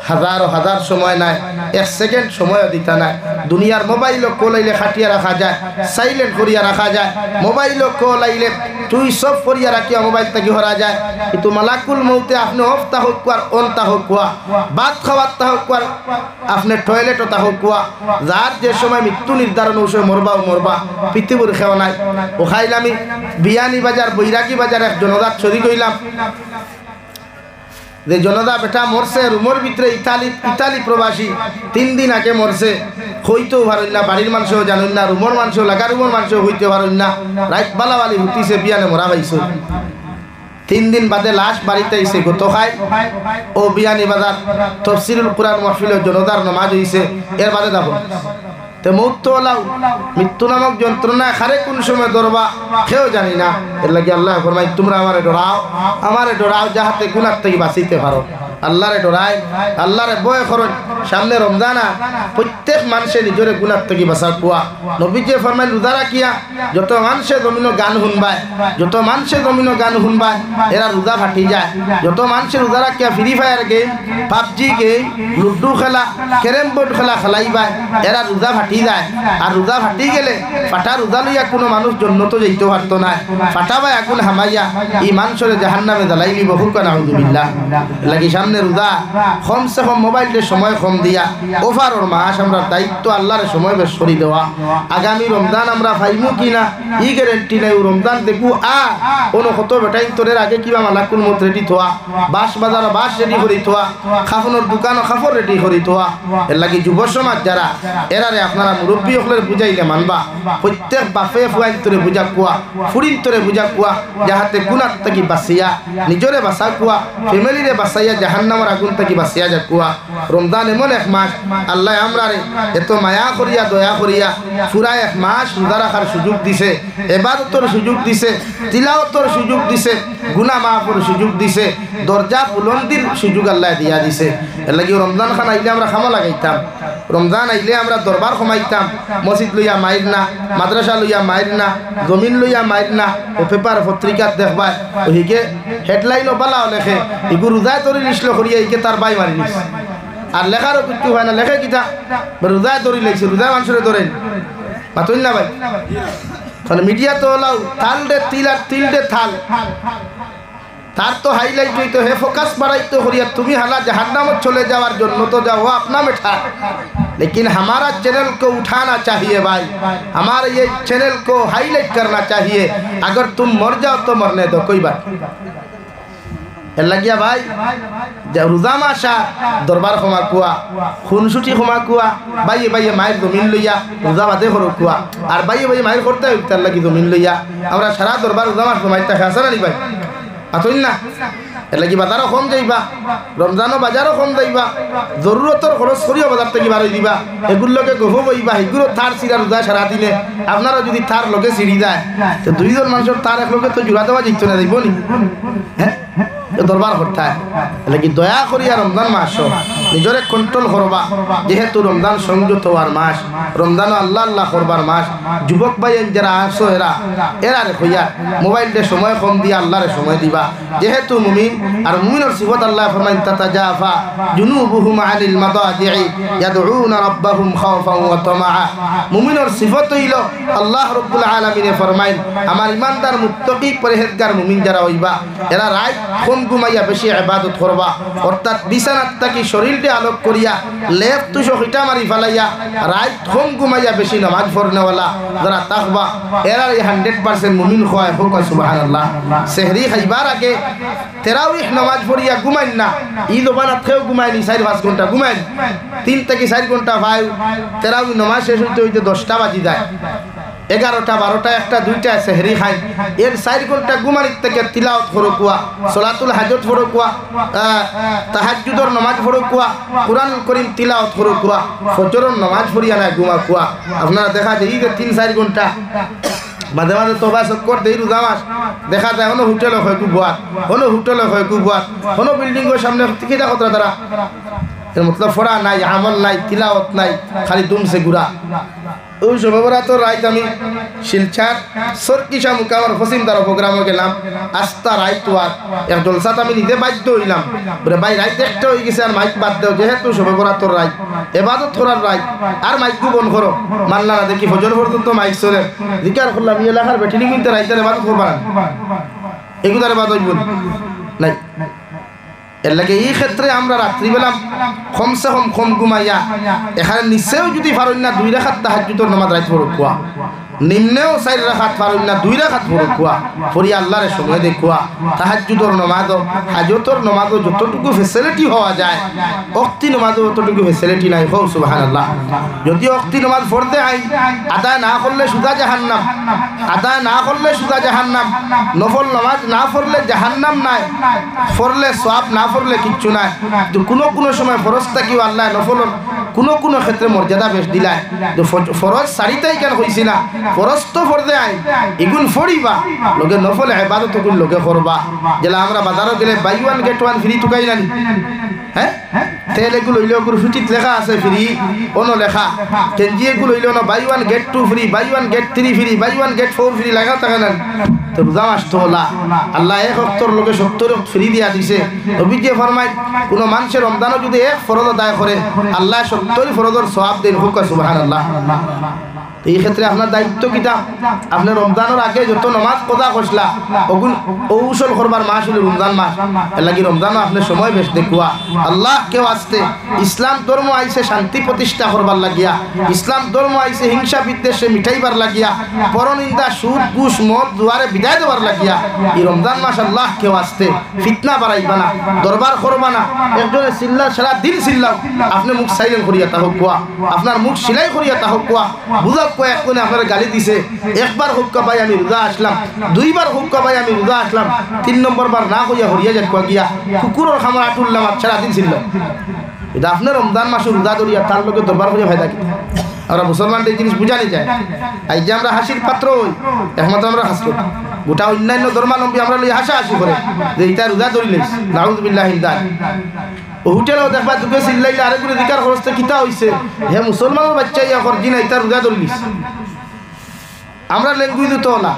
হাজার হাজার সময় নাই, এক সেকেন্ড সময়ও দিতা নাই। দুনিয়ার মোবাইল কল আইলে খাটিয়া রাখা যায়, সাইলেন্ট করিয়া রাখা যায়, মোবাইল কল আইলে তুই সব করিয়া রাখিয়া মোবাইল থেকে হরা যায়। কিন্তু মালাকুল মউতে আপনি অফতা হোক আর অনতা হোক কুয়া, ভাত খাওয়ার তা হোক আর আপনি টয়লেটও তা হোক কুয়া, যার যে সময় মৃত্যু নির্ধারণ ওই সময় মরবাও মরবা, পৃথিবীর খেওয়া নাই। ও খাইলে আমি বিয়ানি বাজার বৈরাগী বাজার এক জনদার ছড়ি কইলাম যে জনদা বেটা মরছে রুমের ভিতরে, ইতালি প্রবাসী 3 দিন আগে মরছে, হইতেও পারেন না, বাড়ির মানুষও জানেন না, রুমের মানুষও লাগা রুমের মানুষও হইতে পারেন না, রাত বালাবালি হুতিছে বিয়ানে মরা পাইছে। 3 দিন বাদে লাশ বাড়িতে আইছে গত খায় ও বিয়ানি বাজার তফসিরুল কুরআন মাহফিলে জনদার নামাজ হইছে, এর বাদে দাফন তে মৌত তো লাও মৃত্যু নামক যন্ত্রণা খারে কোন সময় ধরবা কেউ জানি না। এর লাগি আল্লাহ ফরমাই তোমরা আমারে ডরাও যাহাতে গুনাহ থেকে বাঁচিতে পারো। আল্লাহরে ডরাই, আল্লাহরে ভয় করো। সামনে রমজান, প্রত্যেক মানুষে নিজের গুনাহ থেকে বাঁচার কুয়া। নবীজি ফরমাই রোজা রাখিয়া যত মানুষে জমিনো গান শুনবায়, যত মানুষে জমিনো গান শুনবায় এরা রোজা ফাটি যায়। যত মানুষে রোজা রাখিয়া free fire game, PUBG game, ludo খেলা, ক্যারেম বোর্ড খেলা খেলাইবায় এরা রোজা ফাটি যায়। আর রোজা ফাটি গেলে ফাটা রোজা লইয়া কোনো মানুষ জন্নত যাইতে পারতো না। ফাটাবায় আগুন হামাইয়া এই মানুষের জাহান্নামে জ্বালাই নিব। হুকা নাউযুবিল্লাহ। লাগি সামনে রোজা, কমসে কম মোবাইলের সময় কম দিয়া ওভারর মাস আমরা দায়িত্ব আল্লাহর সময় বেশ করি দেওয়া। আগামী রমজান আমরা পাইমু কিনা ই গ্যারেন্টি নাই। রমজান দেখু কোনো কত বেটাইন তোরের আগে কিবা মালাকুল মত রেডি থোয়া, বাস বাজার বাস রেডি করি থোয়া, খাফনের দোকানও খাফর রেডি করি থোয়া। এর লাগি যুব সমাজ যারা এরারে আপনারা মুরব্বী হলের বুঝাইলে মানবা। প্রত্যেক বাপে ফুয়াইন তোরে বুঝা কুয়া, ফুরিন তোরে বুঝা কুয়া, যাহাতে গুনাহ থেকে বাঁচিয়া নিজরে বাঁচা কুয়া, ফ্যামিলিরে বাঁচাইয়া জাহান্নামের আগুন থেকে বাঁচিয়া যা কুয়া। রমজান এমন এক মাস আল্লাহ আমরারে এত মায়া করিয়া দয়া করিয়া পুরা এক মাস রোজা রাখার সুযোগ দিছে, ইবাদতের সুযোগ দিছে, তিলাওয়াতের সুযোগ দিছে, গুনাহ মাফের সুযোগ দিছে, দরজা বুলন্দির সুযোগ আল্লাহ দিয়া দিছে। এর লাগি রমজান খান আইলে আমরা খামা লাগাইতাম, রমজান আইলে আমরা দরবার কমাইতাম। মসজিদ লইয়া মাইর না, মাদ্রাসা লইয়া মাইর না, জমিন লইয়া মাইর না। ও পেপার পত্রিকাত দেখবায় ওইকে হেডলাইনও বালাও লেখে ইগু রোজায় তরি লিসল করিয়া ইকে তার বাই মারি নিস। আর লেখারও কিছু হয় না, লেখে কিতা রোজায় তরি লেগছে, রোজায় মানুষের ধরেন মাতুন না ভাই। কারণ মিডিয়া তো লাও থাল রে তিল আর তিল রে থাল, তার তো হাইলাইট হইতো হে ফোকাস বাড়াইতো করিয়া তুমি হালা জাহান্নামত চলে যাওয়ার জন্য তো যাও अपना में ठा। लेकिन हमारा चैनल को उठाना चाहिए भाई, हमारे ये चैनल को हाईलाइट करना चाहिए। अगर तुम मर जाओ तो मरने दो, कोई बात এর লাগিয়া ভাই রোজা মাসা দরবার ক্ষমা কুয়া, খুনসুটি ক্ষমা কুয়া, বাইয়ে বাইয়ে মায়ের জমিন লইয়া রোজা বাদে করো কুয়া। আর বাইয়ে বাইয়ে মায়ের করতে হয় তার লাগি জমিন লইয়া আমরা সারা দরবার রোজা মাস মাইতে আসা না ভাই আতইন না। এর লাগি বাজারও কম যাইবা, রমজানও বাজারও কম যাইবা, জরুরতর খরচ করিও বাজার থেকে বার হয়ে দিবা। এগুলোকে গভ বইবা, এগুলো থার সিরা রোজা সারা দিনে আপনারা যদি থার লোকে সিঁড়ি যায় তো দুইজন মানুষের তার এক লোকে তো জোড়া দেওয়া যেত না, যাইব নি? হ্যাঁ দরবার করতে হয়। লাগি দয়া করিয়া রমজান মাস নিজরে কন্ট্রোল করবা, যেহেতু রমজান সংযত হওয়ার মাস, রমজান আল্লাহ আল্লাহ করবার মাস। যুবক ভাই যারা আসো এরা রে হইয়া মোবাইলটা সময় কম দিয়া আল্লাহরে সময় দিবা। যেহেতু মুমিন আর মুমিনের সিফত আল্লাহ ফরমাইন তাতাজাফা জুনুবুহুম আনিল মাদাজি'i ইয়াদউনা রাব্বাহুম খাওফান ওয়া তামাআ। মুমিনের সিফত হইল আল্লাহ রাব্বুল আলামিনে ফরমাইন আমার ইমানদার মুত্তাকি পরহেজগার মুমিন যারা হইবা এরা রাত ঘুমাইয়া বেশি ইবাদত করবা, অর্থাৎ বিছানাত থাকি শরীরটা আলোক করিয়া লেপ তুষো হিটা মারি ফেলাইয়া রাত ঘুমাইয়া বেশি নামাজ পড়নেওয়ালা যারা তাকবা এরা 100% মুমিন হয়। হোক সুবহানাল্লাহ। সেহরি খাইবার আগে তারাউইহ নামাজ পড়িয়া ঘুমাইন না, ঈদ বানাত খেয়েও ঘুমাইনি 4-5 ঘন্টা ঘুমাইন, 3 থেকে 4 ঘন্টা ভাই তারাউইহ নামাজ শেষ হইতে হইতে 10টা বাজি যায়, 11টা 12টা 1টা 2টা সেহরি খাই। এর 4 ঘন্টা ঘুমানির থেকে তিলাওয়াত করো কুয়া, সলাতুল হাজত পড়ো কুয়া, তাহাজ্জুদের নামাজ পড়ো কুয়া, কুরআন করিম তিলাওয়াত করো কুয়া, ফজরের নামাজ পড়িয়া না ঘুমা কুয়া। আপনারা দেখা যায় এই যে 3-4 ঘন্টা মাঝে মাঝে তোবা চক্কর দেই রোজা মাস দেখা যায় কোনো হোটেল হয় কুবাত, কোনো হোটেল হয় কুবাত, কোনো বিল্ডিংয়ের সামনে কিটা কথা তারা এর মতলব ফোড়া নাই, আমল নাই, তিলাওয়াত নাই, খালি দুমসে ঘুরা। ওই সবেবরা তো রাইত আমি শিলচার সরকিশা মুকামার ফসিম তার প্রোগ্রামে গেলাম। আস্তা রাইত ওয়ার এক জলসাত আমি নিজে বাধ্য হইলাম, বলে ভাই রাইত একটা হয়ে গেছে আর মাইক বাদ দেও, যেহেতু সবেবরা তোর রাইত এবাদত করার রাইত আর মাইকু বন করো। মানলা না দেখি ফজর পর্যন্ত মাইক চলে জিকার করলাম এই এলাকার বেঠিনি কিন্তু রাইতের এবাদত করবা না, এগুলার এবাদত বল নাই। এর লাগে এই ক্ষেত্রে আমরা রাত্রিবেলা কমসে কম ঘুমাইয়া এখানে নিশ্চয়ই যদি পারেন না 2 রাকাত তাহাজ্জুদের নামাজ রাইত পড়ো কুয়া। নিম্নেও 4 রাকাত পারুন না 2 রাকাত পড়ুয়া পড়ি আল্লাহর সময় দেখুয়া তাহাজ্জুদের নামাজ হাজতর নামাজ যতটুকু ফ্যাসিলিটি হওয়া যায় ওয়াক্তি নামাজ ততটুকু ফ্যাসিলিটি নাই হো সুবহানাল্লাহ যদি ওয়াক্তি নামাজ পড়তে হয় আদায় না করলে সুদা জাহান্নাম আদায় না করলে সুদা জাহান্নাম নফল নামাজ না পড়লে জাহান্নাম নাই পড়লে সওয়াব না পড়লে কিচ্ছু নাই তো কোন সময় ফরজ থাকিও আল্লাহ নফল কোন ক্ষেত্রে মর্যাদা বেশ দিলায় তো ফরজ সারিতাই কেন হইছি না ফরজ তো পড়তে আই এগুন ফড়িবা লগে নফল ইবাদত গুলো লগে করবা যেলা আমরা বাজারে গেলে buy one get one free টুকাই না হ্যাঁ তেল এগুলো হইলো গুলো ফিটিত লেখা আছে ফ্রি অন্য লেখা কেনজি এগুলো হইলো না buy one get 2 free buy one get 3 free buy one get 4 free লাগা থাকে না তো রোজা মাস তো হলা আল্লাহ এক অক্তর লোকে 70 ফ্রি দিয়া দিছে নবী যে ফরমায় কোন মানুষের রমজানও যদি এক ফরজ আদায় করে আল্লাহ 70 ফরজের সওয়াব দেন হুক সুবহানাল্লাহ এই ক্ষেত্রে আপনার দায়িত্ব কিটা আপনার রমজানের আগে যত নামাজ কজা করছলা ওগুন ঔষল করবার মাস হলো রমজান মাস লাগি রমজান আপনি সময় বেশ দেখুয়া আল্লাহ কেউ আসতে ইসলাম ধর্ম আইছে শান্তি প্রতিষ্ঠা করবার লাগিয়া ইসলাম ধর্ম আইছে হিংসা বিদ্বেষে মিটাইবার লাগিয়া পরনিন্দা সুদ ঘুষ মদ দুয়ারে বিদায় দেওয়ার লাগিয়া এই রমজান মাস আল্লাহ কেউ আসতে ফিতনা বাড়াইবা না দরবার করবা না একজনে চিল্লা সারা দিন চিল্লাও আপনি মুখ সাইলেন্ট করিয়া তাহক কোয়া আপনার মুখ সিলাই করিয়া তাহক কোয়া বুঝা কয়েক কোনে আপনার গালি দিছে একবার হুক্কা ভাই আমি রোজা আসলাম দুইবার হুক্কা ভাই আমি রোজা আসলাম 3 নম্বর বার না কইয়া হরিয়া যাক গিয়া কুকুরের খামার আটুল্লাম সারা দিন ছিল এটা আপনার রমজান মাসে রোজা ধরিয়া তার লোকে দরবার হইয়া ফায়দা কি আমরা মুসলমান এই জিনিস বুঝানি যায় এই যে আমরা হাসির পাত্র হই একমাত্র আমরা হাসলো গোটা অন্যান্য ধর্মাবলম্বী আমরা লই হাসাহাসি করে যে এটা রোজা ধরিলেস নাউযুবিল্লাহি মিন যালিক হোটেলও দেখবা দুকে চিল্লাইলে আরেকগুলো দিকার খরচতে কিতা হইছে হে মুসলমানের বাচ্চা ইয়া করজি না এটা রোজা ধরিলিস আমরা ল্যাঙ্গুয়েজ তো না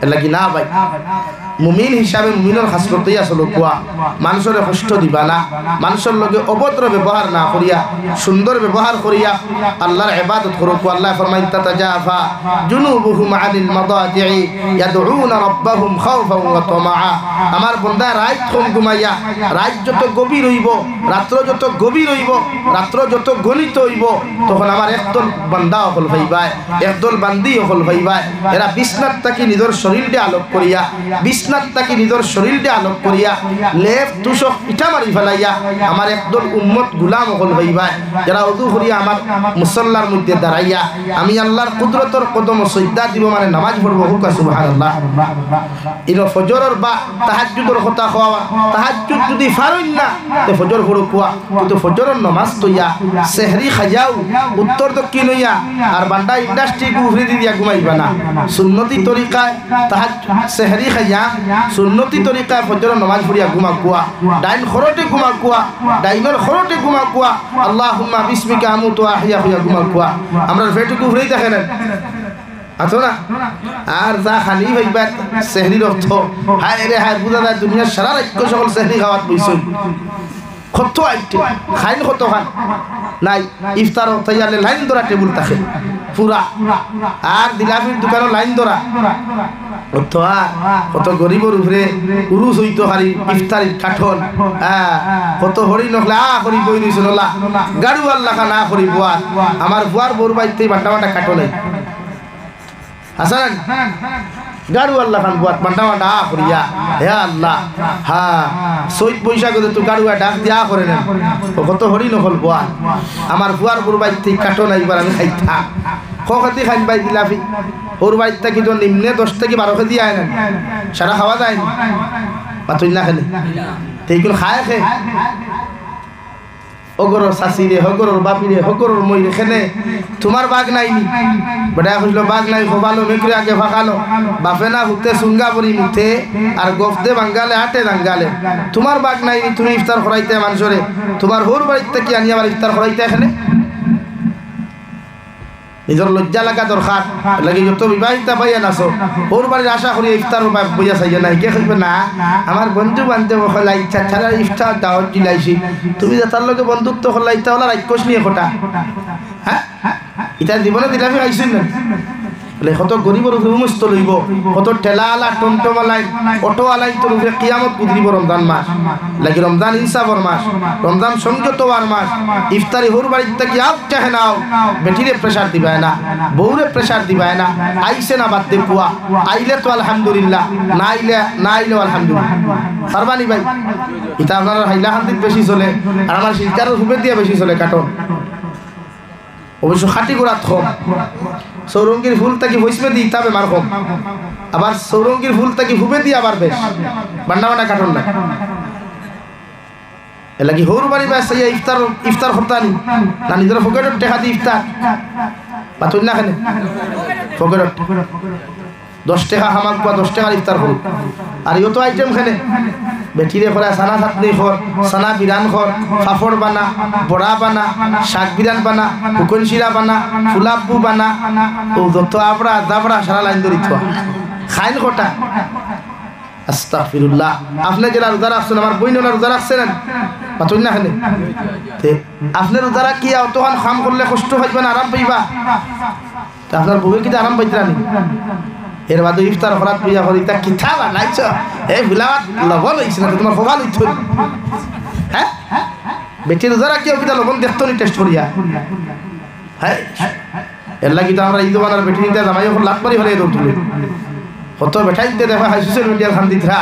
এলা কি না ভাই মুমিন হিসাবে মুমিনের খাসলতেই আসলে কোয়া মানুষের কষ্ট দিবা না মানুষের লগে অভদ্র ব্যবহার না করিয়া সুন্দর ব্যবহার করিয়া আল্লাহর ইবাদত করো আল্লাহ ফরমায় তাতাজাফা জুনুবুহুম আনিল মাদাজি'i ইয়াদউনা রাব্বাহুম খাওফান ওয়া তামাআ আমার বান্দা রাত কম ঘুমাইয়া রাত যত গভীর হইব রাত্র যত গভীর হইব রাত্র যত গণিত হইব তখন আমার একদল বান্দা হল ভাইবা একদল বান্দি হল ভাইবা এরা বিছনাত থাকি নিজের শরীরটা আলোক করিয়া বিছনাত থাকি নিজের শরীরটা আলোক করিয়া লেফ তুষক ইটা মারি ফেলাইয়া আমার একদল উম্মত গোলাম হল ভাইবা যারা ওযু করিয়া আমার মুসল্লার মধ্যে দাঁড়াইয়া আমি আল্লাহর কুদরতের কদম সজদা দিব মানে নামাজ পড়ব হুক সুবহানাল্লাহ ইনো ফজরের বা তাহাজ্জুদের কথা খাওয়া তাহাজ্জুদ যদি ফারইন না তে ফজর পড়ো কোয়া কিন্তু ফজরের নামাজ তোয়া সেহরি খাজাও উত্তর দক্ষিণ হইয়া আর বান্ডা ইন্ডাস্ট্রি গুফরি দিয়া ঘুমাইবা না সুন্নতি তরিকায় সেহরি খাইয়া সুন্নতি তরিকায় ফজরের নামাজ পড়িয়া ঘুমা কোয়া ডাইন খরটে ঘুমা কোয়া ডাইনের খরটে ঘুমা কোয়া আল্লাহুম্মা বিসমিকা আমুতু আহিয়া হইয়া ঘুমা কোয়া আমরা ফেটু গুফরি দেখেন আছো না আর যা খালি ভাইবা সেহরির অর্থ হায় রে হায় বুঝা যায় দুনিয়ার সারা রাজ্য সকল সেহরি খাওয়াত বইছই কত আইটে খাইন কত খান নাই ইফতার তাইয়ালে লাইন ধরা টেবিল থাকে পুরা আর দিলাফির দোকানে লাইন ধরা কত আর কত গরিবর উপরে উরুস হইতো খালি ইফতারির কাঠন কত হরি নখলা করি বই দিছ নলা গাড়ু আল্লাহ না করি বুয়া আমার বুয়ার বউর বাইতে বাটা বাটা কাটলে হাসান গাড়ু আল্লাহ খান বুয়াত বাটা বাটা করিয়া হে আল্লাহ হ্যাঁ সৈত পয়সা করে তো গাড়ুয়া ডাক দিয়া করে নেন কত হরি নকল বুয়া আমার বুয়ার বউর বাইতে কাটন এইবার আমি খাইতা কখতি খাইন বাই দিলাফি ওর বাড়ির থেকে তো নিম্নে 10 থেকে 12 কেজি আয় না সারা খাওয়া যায় বা তুই না খেলে এইগুলো খায় খে অগরর শাশিরে হগরর বাপিরে হগরর মইরে খেলে তোমার বাঘ নাইনি বড়া হইলো বাঘ নাই খোবালো মেকরে আগে ফাকালো বাপে না হুতে সুঙ্গা পরি মুতে আর গফদে বাঙ্গালে হাটে দাঙ্গালে তোমার বাঘ নাইনি তুমি ইফতার করাইতে মানুষরে তোমার হোর বাড়ির থেকে আনিয়া আবার ইফতার করাইতে এখানে নিজের লজ্জা লাগা দরকার লাগি যত বিবাহিতা ভাইয়া নাচো ওর বাড়ির আশা করি ইফতার বইয়া চাইয়া নাই কে খাইবে না আমার বন্ধু বান্ধব হলা ইচ্ছা ছাড়া ইফতার দাওয়াত দিলাইছি তুমি যে তার লগে বন্ধুত্ব হলা ইচ্ছা হলা রাক্ষস নিয়ে খোটা হ্যাঁ এটা জীবনে দিলাফি খাইছেন না বলে কত গরিবর উপমস্ত লইব, কত ঠেলাওয়ালা টমটমালাই অটোওয়ালাই তোর উপরে কিয়ামত গুজরিব। রমজান মাস লাগি রমজান ইনসাফর মাস, রমজান সংযতওয়ার মাস। ইফতারি হোর বাড়ির থেকে আপ চাহে নাও, বেটিরে প্রেশার দিবায় না, বউরে প্রেশার দিবায় না। আইসে না বাদ দে পুয়া, আইলে তো আলহামদুলিল্লাহ, না আইলেও আলহামদুলিল্লাহ। পারবানি ভাই? এটা আপনার হাইলাকান্দিত বেশি চলে, আর আমার শিলকার হুপে দিয়ে বেশি চলে কাটন। অবশ্য খাটি গোড়াত কম, সৌরঙ্গীর ফুল তাকে বৈষ্ণে দিই তবে মার কম, আবার সৌরঙ্গীর ফুল তাকে হুপে দিয়ে আবার বেশ বান্না বান্না কাটন না। এলাকি হৌর বাড়ি বা সেই ইফতার হরতানি না নিজের ফকেটত টেকা দি ইফতার বা তুই না খানে ফকেটত 10 টাকা হামাক বা 10 টাকার ইফতার করুক। আর ইয়তো আইটেম খানে বেটিরে করা সানা চাটনি খর, সানা বিরান খর, পাপড় বানা, বড়া বানা, শাক বিরান বানা, হুকন শিরা বানা, ফুলাব্বু বানা, ও যত আপড়া দাবড়া সারা লাইন ধরি থা খাইন কটা। আস্তাগফিরুল্লাহ। আপনি যারা রোজা রাখছেন, আমার বইনরা রোজা রাখছেন বা তুই না খানে, আপনার রোজা রাখি তখন খাম করলে কষ্ট হইবে না, আরাম পাইবা। তা আপনার বউয়ে কি আরাম পাইতে রানি? এর বাদে ইফতার করাত পূজা করি তা কিথা বানাইছ, এই বিলাওয়াত লবণ হইছে না তোমার খোবা লইছ। হ্যাঁ, বেটির রোজা রাখি কিতা লবণ দেখতো নি টেস্ট করিয়া? হ্যাঁ, এর লাগি তো আমরা ঈদ বানার বেটি নিতে জামাই এখন লাখ মারি হলে দৌড় তুলে কত বেঠাই দিতে দেখা হয় সোশ্যাল মিডিয়ার খান দিতরা।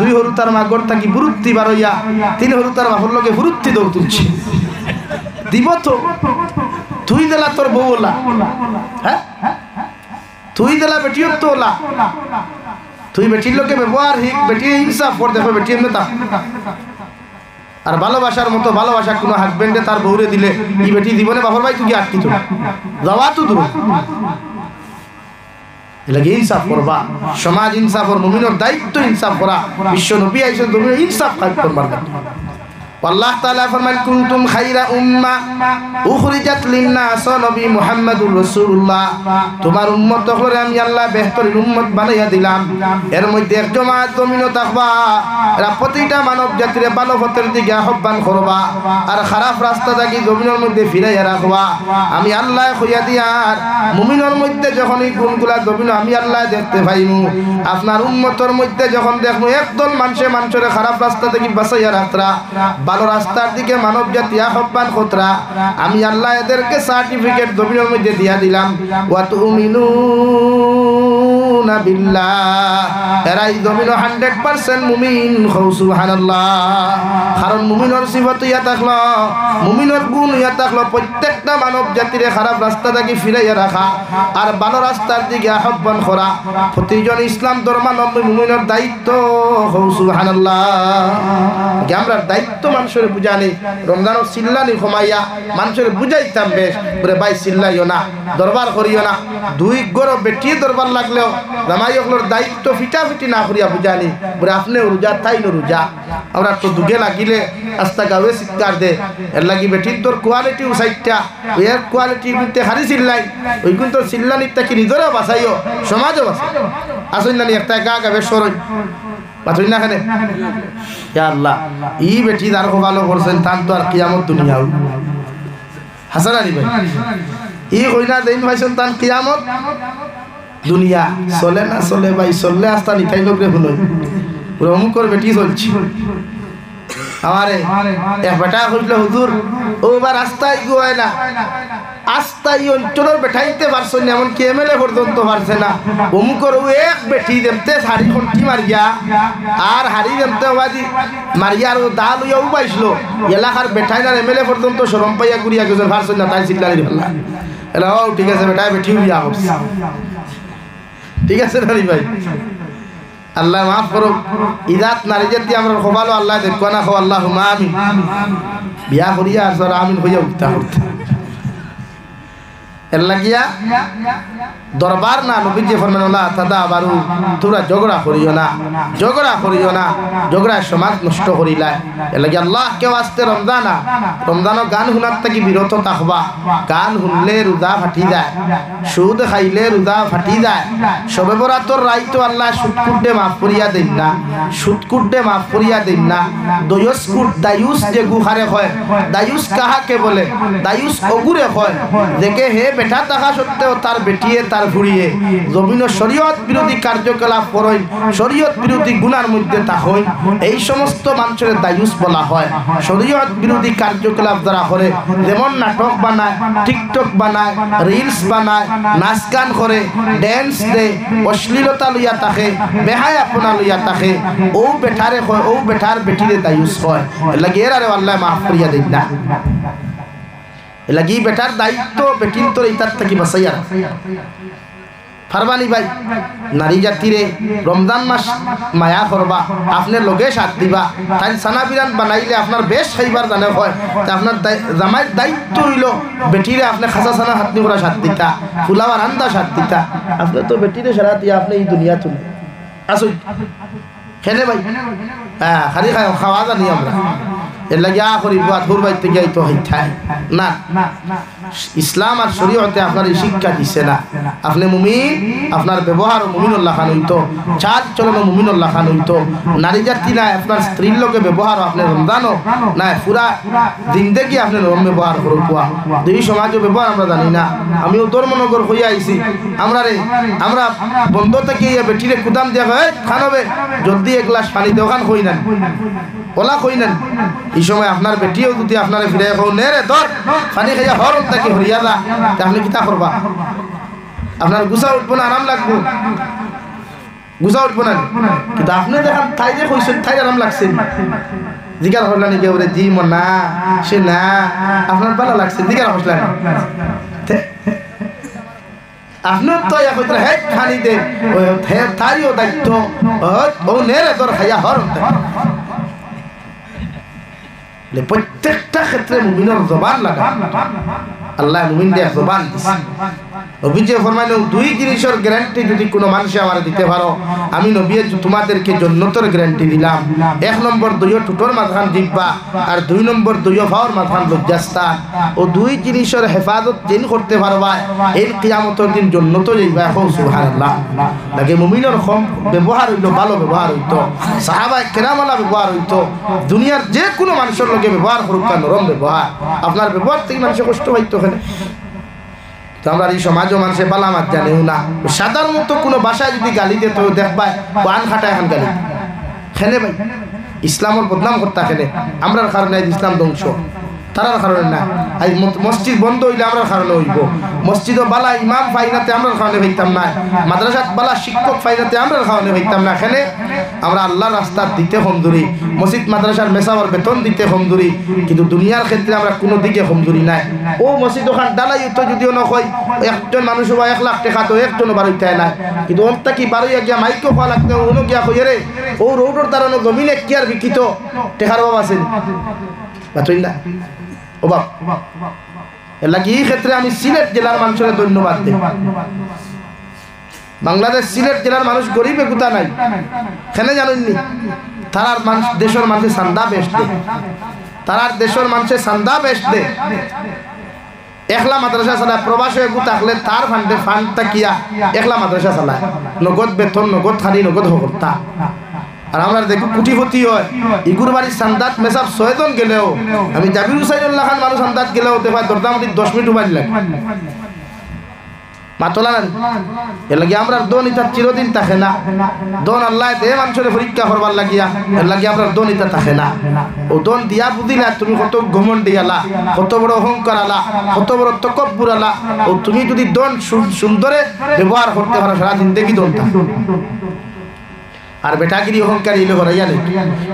2 হরু তার মাগর থাকি বুরুত্তি বারইয়া, 3 হরু তার বাপর লগে বুরুত্তি দৌড় তুলছে। দিব তো তুই দিলা তোর বউ ওলা, হ্যাঁ তুই দিলা বেটিও তো ওলা, তুই বেটির লোকে ব্যবহার হিক, বেটি ইনসাফ কর। দেখো বেটি এমনি তা আর ভালোবাসার মতো ভালোবাসা কোনো হাজবেন্ডে তার বউরে দিলে এই বেটি জীবনে বাপর ভাই তুই আটকি তো যাওয়া তো দূর। এলাকি ইনসাফ করবা, সমাজ ইনসাফ আর মুমিনের দায়িত্ব ইনসাফ করা। বিশ্ব নবী আইসা তুমি ইনসাফ করবার না। আল্লাহ তাআলা ফরমান কুনতুম খায়রা উম্মাহ উখরিজাত লিন-নাস, নবী মুহাম্মদুর রাসূলুল্লাহ তোমার উম্মত হলে আমি আল্লাহ বেহতরিন উম্মত বানাইয়া দিলাম। এর মধ্যে এক জমাত জমিনও থাকবা, এরা প্রতিটা মানব জাতির ভালো পথের দিকে আহ্বান করবা আর খারাপ রাস্তা থেকে জমিনের মধ্যে ফিরাইয়া রাখবা। আমি আল্লাহ কইয়া দিয়ার মুমিনের মধ্যে যখন এই গুণগুলা জমিন আমি আল্লাহ দেখতে পাইমু, আপনার উম্মতের মধ্যে যখন দেখবো একদল মানুষের খারাপ রাস্তা থেকে বাঁচাইয়া রাখরা, ভালো রাস্তার দিকে মানব জাতি আহ্বান করতরা, আমি আল্লাহ এদেরকে সার্টিফিকেট জমিনের মধ্যে দিয়া দিলাম। ওয়া তুমিনুনা বিল্লাহ, এরা এই জমিন 100% মুমিন। সুবহানাল্লাহ। কারণ মুমিনের সিফাত ইয়া থাকলো, মুমিনের গুণ ইয়া থাকলো প্রত্যেকটা মানব জাতির খারাপ রাস্তা থেকে ফিরাইয়া রাখা আর ভালো রাস্তার দিকে আহ্বান করা প্রতিজন ইসলাম ধর্মাবলম্বী মুমিনের দায়িত্ব। সুবহানাল্লাহ। আমরা দায়িত্ব মানুষের বুঝানি, রমজানের চিল্লানি কমাইয়া মানুষের বুঝাইতাম বেশ বলে ভাই চিল্লাইও না, দরবার করিও না। 2 গরো বেটি দরবার লাগলেও জামাই হলোর দায়িত্ব ফিটাফিটি না করিয়া বুঝানি বলে আপনি রোজা তাই ন রোজা। আমরা তো দুগে লাগিলে আস্তা গাঁয়ে চিৎকার দে, এর লাগি বেটির তোর কোয়ালিটি উসাইটা এর কোয়ালিটি কিন্তু হারি চিল্লাই, ওই কিন্তু চিল্লানির তাকে নিজেরও বাঁচাইও সমাজও বাঁচাই। আসুন না একটা গা গাবে সরই পাথর না খানে। ইয়া আল্লাহ, ই বেটি তার ভালো করছেন তান তো আর কিয়ামত দুনিয়া হাসান আলী ভাই, ই কইনা দেন ভাইছেন তান কিয়ামত দুনিয়া। চলে না চলে ভাই, চললে আস্তা নিতাই লোকরে শুনই অমুকর বেটি চলছি। আমারে এক বেটা কইল হুজুর ওবার রাস্তায় গোয় না, আস্তাই অঞ্চলের বেঠাইতে পারছেন না, এমনকি এমএলএ পর্যন্ত পারছে না। অমুকর ও এক বেটি দেমতে শাড়ি খন্টি মারিয়া আর হাড়ি দেমতে বাদি মারিয়া আর দা লইয়া উবাইছিল। এলাকার বেঠাই না এমএলএ পর্যন্ত সরম পাইয়া ঘুরিয়া গেছেন, পারছেন না তাই চিল্লানি ফেললা। এলা ও ঠিক আছে বেটাই বেঠি বিয়া করছে, ঠিক আছে না ভাই। আল্লাহ মাফ করো, ইদাত নারী জাতি আমরা খোবালো আল্লাহ দেখো না খো আল্লাহ আমিন। বিয়া করিয়া আর আমিন হইয়া উঠতে করতে এর লাগিয়া দরবার না নবীজি ফরমানুল্লাহ তাদা বারু তোরা ঝগড়া করিও না, ঝগড়া করিও না, ঝগড়া সমাজ নষ্ট করিলাই। এর লাগি আল্লাহ কেউ আসতে রমজানা রমজানও গান শুনার থেকে বিরত থাকবা। গান শুনলে রোজা ফাটি যায়, সুদ খাইলে রোজা ফাটি যায়। সবে বরাতর রাইতো আল্লাহ সুদকুটে মাফ করিয়া দেন না, সুদকুটে মাফ করিয়া দেন না। দয়ুসকুট দায়ুস যে গুহারে হয়, দায়ুস কাহাকে বলে? দায়ুস অগুরে হয়, দেখে হে বেটা থাকা সত্ত্বেও তার বেটিয়ে তার ঘুরিয়ে জমিন শরীয়ত বিরোধী কার্যকলাপ করেন, শরীয়ত বিরোধী গুনার মধ্যে থাকেন, এই সমস্ত মানুষের দায়ুস বলা হয়। শরীয়ত বিরোধী কার্যকলাপ যারা করে, যেমন নাটক বানায়, টিকটক বানায়, রিলস বানায়, নাচ গান করে, ড্যান্স দেয়, অশ্লীলতা লইয়া থাকে, বেহায় আপনা লইয়া থাকে, ও বেটারে হয়, ও বেটার বেটিরে দায়ুস হয়। লাগে এর আরে আল্লাহ মাফ করিয়া দেন না। লাগি বেটার দায়িত্ব বেটিন তোর ইতার থাকি বাঁচাইয়া ফারবানি ভাই। নারী জাতিরে রমজান মাস মায়া করবা, আপনার লগে সাথ দিবা, তাই সানা বিরান বানাইলে আপনার বেশ খাইবার জানে হয়। আপনার জামাইয়ের দায়িত্ব হইল বেটিরে আপনি খাসা সানা হাতনি করা সাথ দিতা, ফুলাবার আন্দা সাথ দিতা। আপনি তো বেটিরে সারা দিয়ে আপনি এই দুনিয়া তুলে আসুন খেলে ভাই। হ্যাঁ খালি খাওয়া জানি আমরা, এর লাগে করি বাথুর বাইতে গিয়ে তো হইতাই না। ইসলাম আর শরীয়তে আপনার এই শিক্ষা দিছে না। আপনি মুমিন, আপনার ব্যবহার মুমিনুল্লাহ খান হইতো, চাল চলন মুমিনুল্লাহ খান হইতো। নারী জাতি না আপনার স্ত্রীর লোকে ব্যবহার আপনি রমজানও না পুরা জিন্দেগি আপনি রম ব্যবহার করো। কুয়া দুই সমাজও ব্যবহার আমরা জানি না। আমিও তোর মনগর হইয়া আইছি, আমরা বন্ধ থেকে বেটিরে কুদাম দিয়া হয় খানবে, যদি এক গ্লাস পানি দেওয়ান হই না ওলা কই নেন। এই সময় আপনার বেটিও যদি আপনার ফিরে নে রে তোর পানি খাইয়া হর তাকে হরিয়া যা, আপনি কিতা করবা? আপনার গুছা উঠবো না, আরাম লাগবো, গুছা উঠবো না। কিন্তু আপনি দেখান তাই যে কইছেন তাই আরাম লাগছে, জিজ্ঞাসা করলেন কেউ রে জি না সে না আপনার ভালো লাগছে, জিজ্ঞাসা করলেন আপনার তো হেড খানি দে তাইও দায়িত্ব ও নে রে তোর খাইয়া হর। প্রত্যেকটা ক্ষেত্রে মুমিনের জবান লাগা, আল্লাহ মুমিন দিয়ে জবান দিছে। নবীজি ফরমাইলেন দুই জিনিসের গ্যারান্টি যদি কোনো মানুষে আমার দিতে পারো, আমি নবী তোমাদেরকে জান্নাতের গ্যারান্টি দিলাম। এক নম্বর দুইও টুটোর মাঝখান জিব্বা, আর দুই নম্বর দুইও ফাওর মাঝখান লজ্জাস্থান। ও দুই জিনিসের হেফাজত যেন করতে পারবা, এই কিয়ামতের দিন জান্নাতে যাইবা। এখন সুবহানাল্লাহ লাগে মুমিনের কম ব্যবহার হইতো, ভালো ব্যবহার হইতো, সাহাবায়ে কেরামওয়ালা ব্যবহার হইতো। দুনিয়ার যে কোনো মানুষের লগে ব্যবহার করুক, নরম ব্যবহার, আপনার ব্যবহার থেকে মানুষের কষ্ট হইতো। ওখানে তো আমরা এই সমাজও মানুষের বালামাত জানেও না। সাধারণত কোনো বাসায় যদি গালি দিত দেখবা পান খাটা এখন গালি খেলে ভাই, ইসলামের বদনাম করতে খেলে। আমরার কারণে ইসলাম ধ্বংস, তারার কারণে না। আজ মসজিদ বন্ধ হইলে আমরার কারণে হইব, মসজিদও বালা ইমাম ফাইনাতে আমরার কারণে হইতাম না, মাদ্রাসাত বালা শিক্ষক ফাইনাতে আমরার কারণে হইতাম না। এখানে আমরা আল্লাহর রাস্তা দিতে কমজোরি, মসজিদ মাদ্রাসার মেসাওয়ার বেতন দিতে কমজোরি, কিন্তু দুনিয়ার ক্ষেত্রে আমরা কোনো দিকে কমজোরি নাই। ও মসজিদ ওখান ডালাই তো যদিও নয় একজন মানুষ বা 1 লাখ টাকা তো একজনও বারোইতায় না, কিন্তু ওটা কি বারোইয়া গিয়া মাইকেও পাওয়া লাগতে অন্য গিয়া কই রে ও রোডের দাঁড়ানো জমিনে কি আর বিকিত টেকার অভাব আছে বাতই না অভাব। এর লাগে এই ক্ষেত্রে আমি সিলেট জেলার মানুষের ধন্যবাদ দিই। বাংলাদেশ সিলেট জেলার মানুষ গরিব এগুতা নাই, কেন জানেননি? তারার মানুষ দেশের মানুষের চান্দা বেশ দে, তারার দেশের মানুষের চান্দা বেশ দে। একলা মাদ্রাসা চালায়, প্রবাসে এগু থাকলে তার ফান্ডে ফান্ড তাকিয়া একলা মাদ্রাসা চালায়, নগদ বেতন, নগদ খালি, নগদ হকর্তা। আর আমরা দেখো কোটিপতি হয়, ইগুর বাড়ির সান্দাত মেসাব 6 জন গেলেও, আমি জাবির হুসাইনুল্লাহ খান মানুষ সান্দাত গেলেও দেখবা দরদামতি 10 মিনিট উবাই লাগে মাতলা না। এর লাগে আমরা দোন ইতা চিরদিন থাকে না, দোন আল্লাহ দে মানুষের পরীক্ষা করবার লাগিয়া, এর লাগে আমরা দোন ইতা থাকে না। ও দোন দিয়া বুঝি না তুমি কত ঘমন্ডি আলা, কত বড় অহংকার আলা, কত বড় তকব্বুর আলা। ও তুমি যদি দোন সুন্দরে ব্যবহার করতে পারো সারা জিন্দেগি দোন থাকে। আর বেটাগিরি অহংকার ইলো করাইয়া নেই,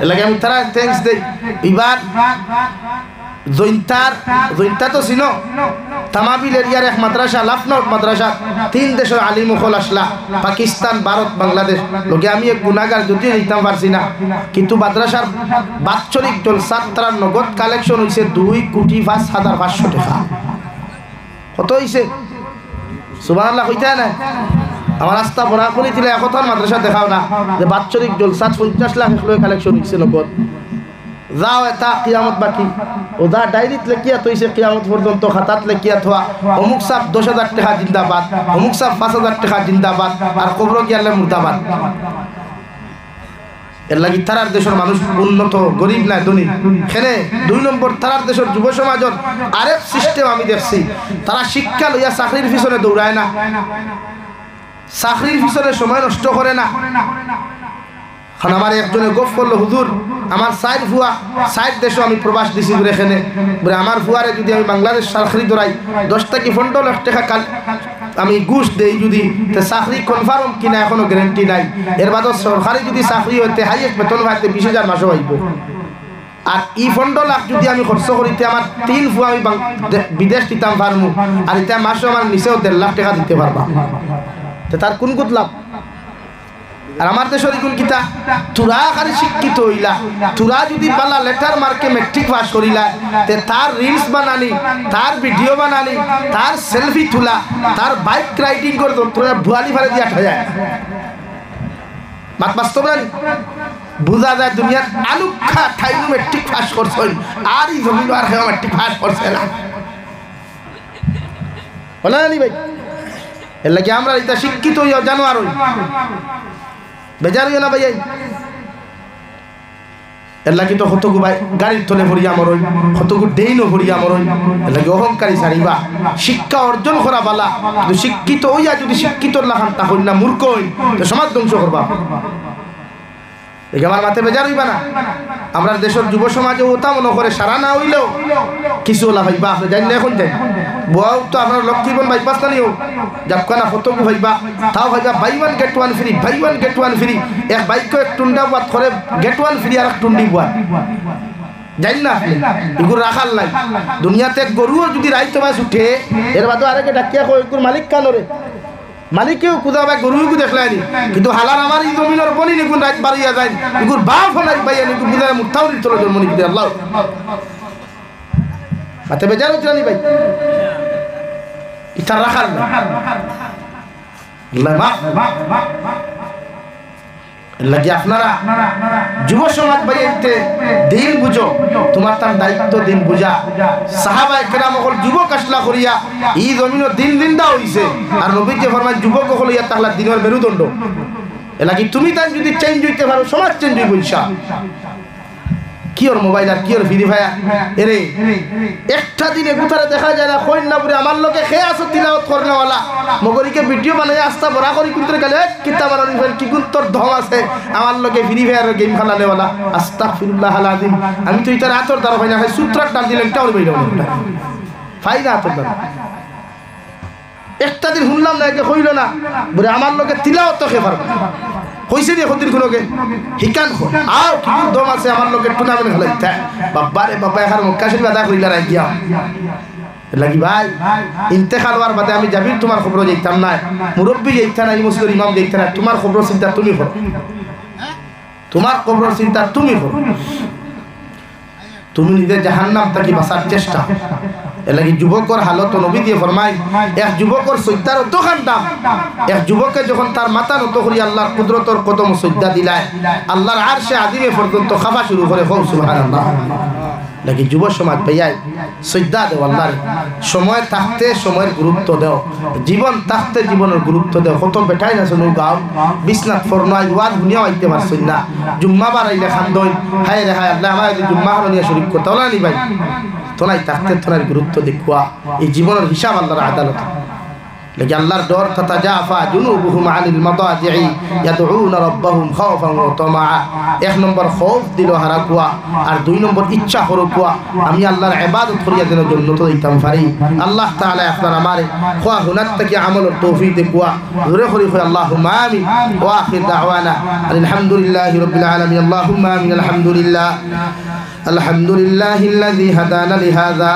এর লাগে আমি তারা থ্যাঙ্কস দেই। এবার জৈন্তা তো ছিল তামাবিল এরিয়ার এক মাদ্রাসা, লাফনাউট মাদ্রাসা, 3 দেশের আলিম মুখল আসলা, পাকিস্তান, ভারত, বাংলাদেশ। লোকে আমি এক গুণাগার, যদিও নিতাম পারছি না, কিন্তু মাদ্রাসার বাৎসরিক জলসাত তার নগদ কালেকশন হয়েছে 2,05,500 টাকা। কত হয়েছে? সুবহানাল্লাহ কইতে না? আমার রাস্তা ভরা করে দিলে এখন মাদ্রাসা দেখাও না যে বাৎসরিক জলসাত 50 লাখ কালেকশন হয়েছে নগদ। যাও এটা কিয়ামত বাকি, ওদা ডায়েরিত লেখিয়া থইছে কিয়ামত পর্যন্ত খাতাত লেখিয়া থোয়া অমুক সাপ 10,000 টাকা জিন্দাবাদ, অমুক সাপ 5,000 টাকা জিন্দাবাদ, আর কবর গিয়ালে মুর্দাবাদ। এর লাগি তারার দেশের মানুষ উন্নত গরিব না ধনী খেনে 2 নম্বর তারার দেশের যুব সমাজের আরেক সিস্টেম আমি দেখছি তারা শিক্ষা লইয়া চাকরির পিছনে দৌড়ায় না চাকরির পিছনে সময় নষ্ট করে না কারণ আমার একজনে গপ করলো হুজুর আমার সাইড ফুয়া সাইড দেশে আমি প্রবাস দিছি বলে এখানে বলে আমার ফুয়ারে যদি আমি বাংলাদেশ চাকরি ধরাই 10 থেকে 15 লাখ টাকা কাল আমি ঘুষ দেই যদি তে চাকরি কনফার্ম কিনা এখনো গ্যারান্টি নাই এর বাদে সরকারি যদি চাকরি হইতে হাইয়েস্ট বেতন পাইতে 20,000 মাসও হইব আর এই 15 লাখ যদি আমি খরচ করিতে আমার 3 ফুয়া আমি বিদেশ দিতাম পারমু আর এটা মাসও আমার নিচেও 1.5 লাখ টাকা দিতে পারবা তো তার কোন গুত লাভ আর আমার দেশের কোন কিতা তুরা খালি শিক্ষিত হইলা তুরা যদি বালা লেটার মার্কে ম্যাট্রিক পাস করিলা তে তার রিলস বানানি তার ভিডিও বানানি তার সেলফি তোলা তার বাইক রাইডিং করে তোরা ভুয়ালি ফালে দিয়া খায় মাত বাস্তব না বুঝা যায় দুনিয়ার আলুখা ঠাইনু ম্যাট্রিক পাস করছই আর এই জমিন আর হেও ম্যাট্রিক পাস করছে না বলা নি ভাই এর লাগি আমরা এটা শিক্ষিত হইয়া জানো আর বেজার হইও না ভাই এর লাগি তো কতগু ভাই গাড়ির তলে ভরিয়া মরই কতগু ডেইনও ভরিয়া মরই এর লাগি অহংকারী ছাড়িবা শিক্ষা অর্জন করা বালা কিন্তু শিক্ষিত হইয়া যদি শিক্ষিতর লাখান তা হইল না মূর্খ হই তো সমাজ ধ্বংস করবা আমার মাথায় বেজার হইবা না আমরা দেশের যুব সমাজে ওটা মনে করে সারা না হইলেও কিছু ওলা ভাইবা আপনি জানি না এখন যাই বউ তো আপনার লক্ষ্মীবন বাইপাস না নিও যাবকানা ফতকু ভাইবা তাও ভাইবা buy 1 get 1 free buy 1 get 1 free এক বাইক এক টুন্ডা বাদ করে গেট 1 ফ্রি আর এক টুন্ডি বাদ জানি না আপনি এগুলো রাখাল নাই দুনিয়াতে গরুও যদি রাইতে বাস উঠে এর বাদে আরেকে ডাকিয়া কই এগুর মালিক কানরে মালিকেও কুদা ভাই গরুকে দেখলাইনি কিন্তু হালার আমার এই জমিনের বনি নিগুন রাত বাড়িয়া যায় এগুর বাপ হলাই ভাইয়া নিগু বুঝায় মুঠাও নি চলো জন্ম নিতে আল্লাহ মাতে বেজার হচ্ছে না ভাই এটা রাখাল না আল্লাহ মা লাগি আপনারা যুব সমাজ ভাইতে দিন বুঝো তোমার তার দায়িত্ব দিন বুঝা সাহাবায়ে কেরাম হল যুবক আসলা করিয়া এই জমিন দিন দিন দা হইছে আর নবীজি ফরমান যুবক হল ইয়া তাহলা দিনের মেরুদণ্ড এলাকি তুমি তাই যদি চেঞ্জ হইতে পারো সমাজ চেঞ্জ হইব ইনশাআল্লাহ কি ওর মোবাইল আর কি ওর ফ্রি ফায়ার এরে একটা দিনে গুতারে দেখা যায় না কই না পুরে আমার লোকে খেয়ে আসো তিলাওয়াত করনেওয়ালা মগরিকে ভিডিও বানায় আস্তা বড়া করি কুন্তরে গেলে কিতাব বানানি ফেল কি কুন্তর ধম আছে আমার লোকে ফ্রি ফায়ার গেম খেলানেওয়ালা আস্তাগফিরুল্লাহ আল আযীম আমি তো ইতার আতর দ্বারা ভাই না সূত্রার টান দিলেন টাউর বাইরে ফায়দা আতর দ্বারা একটা দিন শুনলাম না একে কইল না বলে আমার লোকে তিলাওয়াত তো খেয়ে পারবে কইছে নি খতির কোনকে হিকান আও কি দম আছে আমার লোকে টুর্নামেন্ট খেলাইতে বাবা রে বাবা এখন মক্কা শরীফ আদা কইলা রাই গিয়া লাগি ভাই ইন্তেকাল হওয়ার বাদে আমি যাবি তোমার খবর যাইতাম না মুরব্বি যাইতা না মুসলিম ইমাম যাইতা না তোমার খবর চিন্তা তুমি করো তোমার খবর চিন্তা তুমি করো তুমি নিজে জাহান্নাম থেকে বাঁচার চেষ্টা এলাকি যুবকর হালত নবী দিয়ে ফরমায় এক যুবকর সজ্জার অতখান দাম এক যুবকে যখন তার মাথা নত করি আল্লাহর কুদরতর কদম সজ্জা দিলায় আল্লাহর আরশে আযিমে পর্যন্ত খাওয়া শুরু করে সুবহানাল্লাহ নাকি যুব সমাজ ভাইয়াই সজ্জা দেও আল্লাহর সময় থাকতে সময়ের গুরুত্ব দেও জীবন থাকতে জীবনের গুরুত্ব দেও কত বেটাই না শুনো গাও বিছনাত ফরনাই ওয়াজ দুনিয়া আইতে পারছই না জুম্মা বারাইলে খান্দই হায় রে হায় আল্লাহ আমাদের জুম্মা হারনিয়া শরীক করতে হলো না ভাই তোনাই থাকতে তোনার গুরুত্ব দেখুয়া এই জীবনের হিসাব আল্লাহর আদালত لكن الله دور تتجافى جنوبهم عن المضاجع يدعون ربهم خوفا وطمعا এক নম্বর خوف দিল হারাকুয়া আর দুই নম্বর ইচ্ছা হরকুয়া আমি আল্লাহর ইবাদত করিয়া দেন জন্য তো দিতাম পারি আল্লাহ তাআলা আপনার আমারে খোয়া হুনাত থেকে আমলের তৌফিক দেকুয়া জোরে করি কই আল্লাহুম্মা আমিন ওয়া আখির দাওয়ানা আলহামদুলিল্লাহি রাব্বিল আলামিন আল্লাহুম্মা আমিন আলহামদুলিল্লাহ الحمد لله الذي هدانا لهذا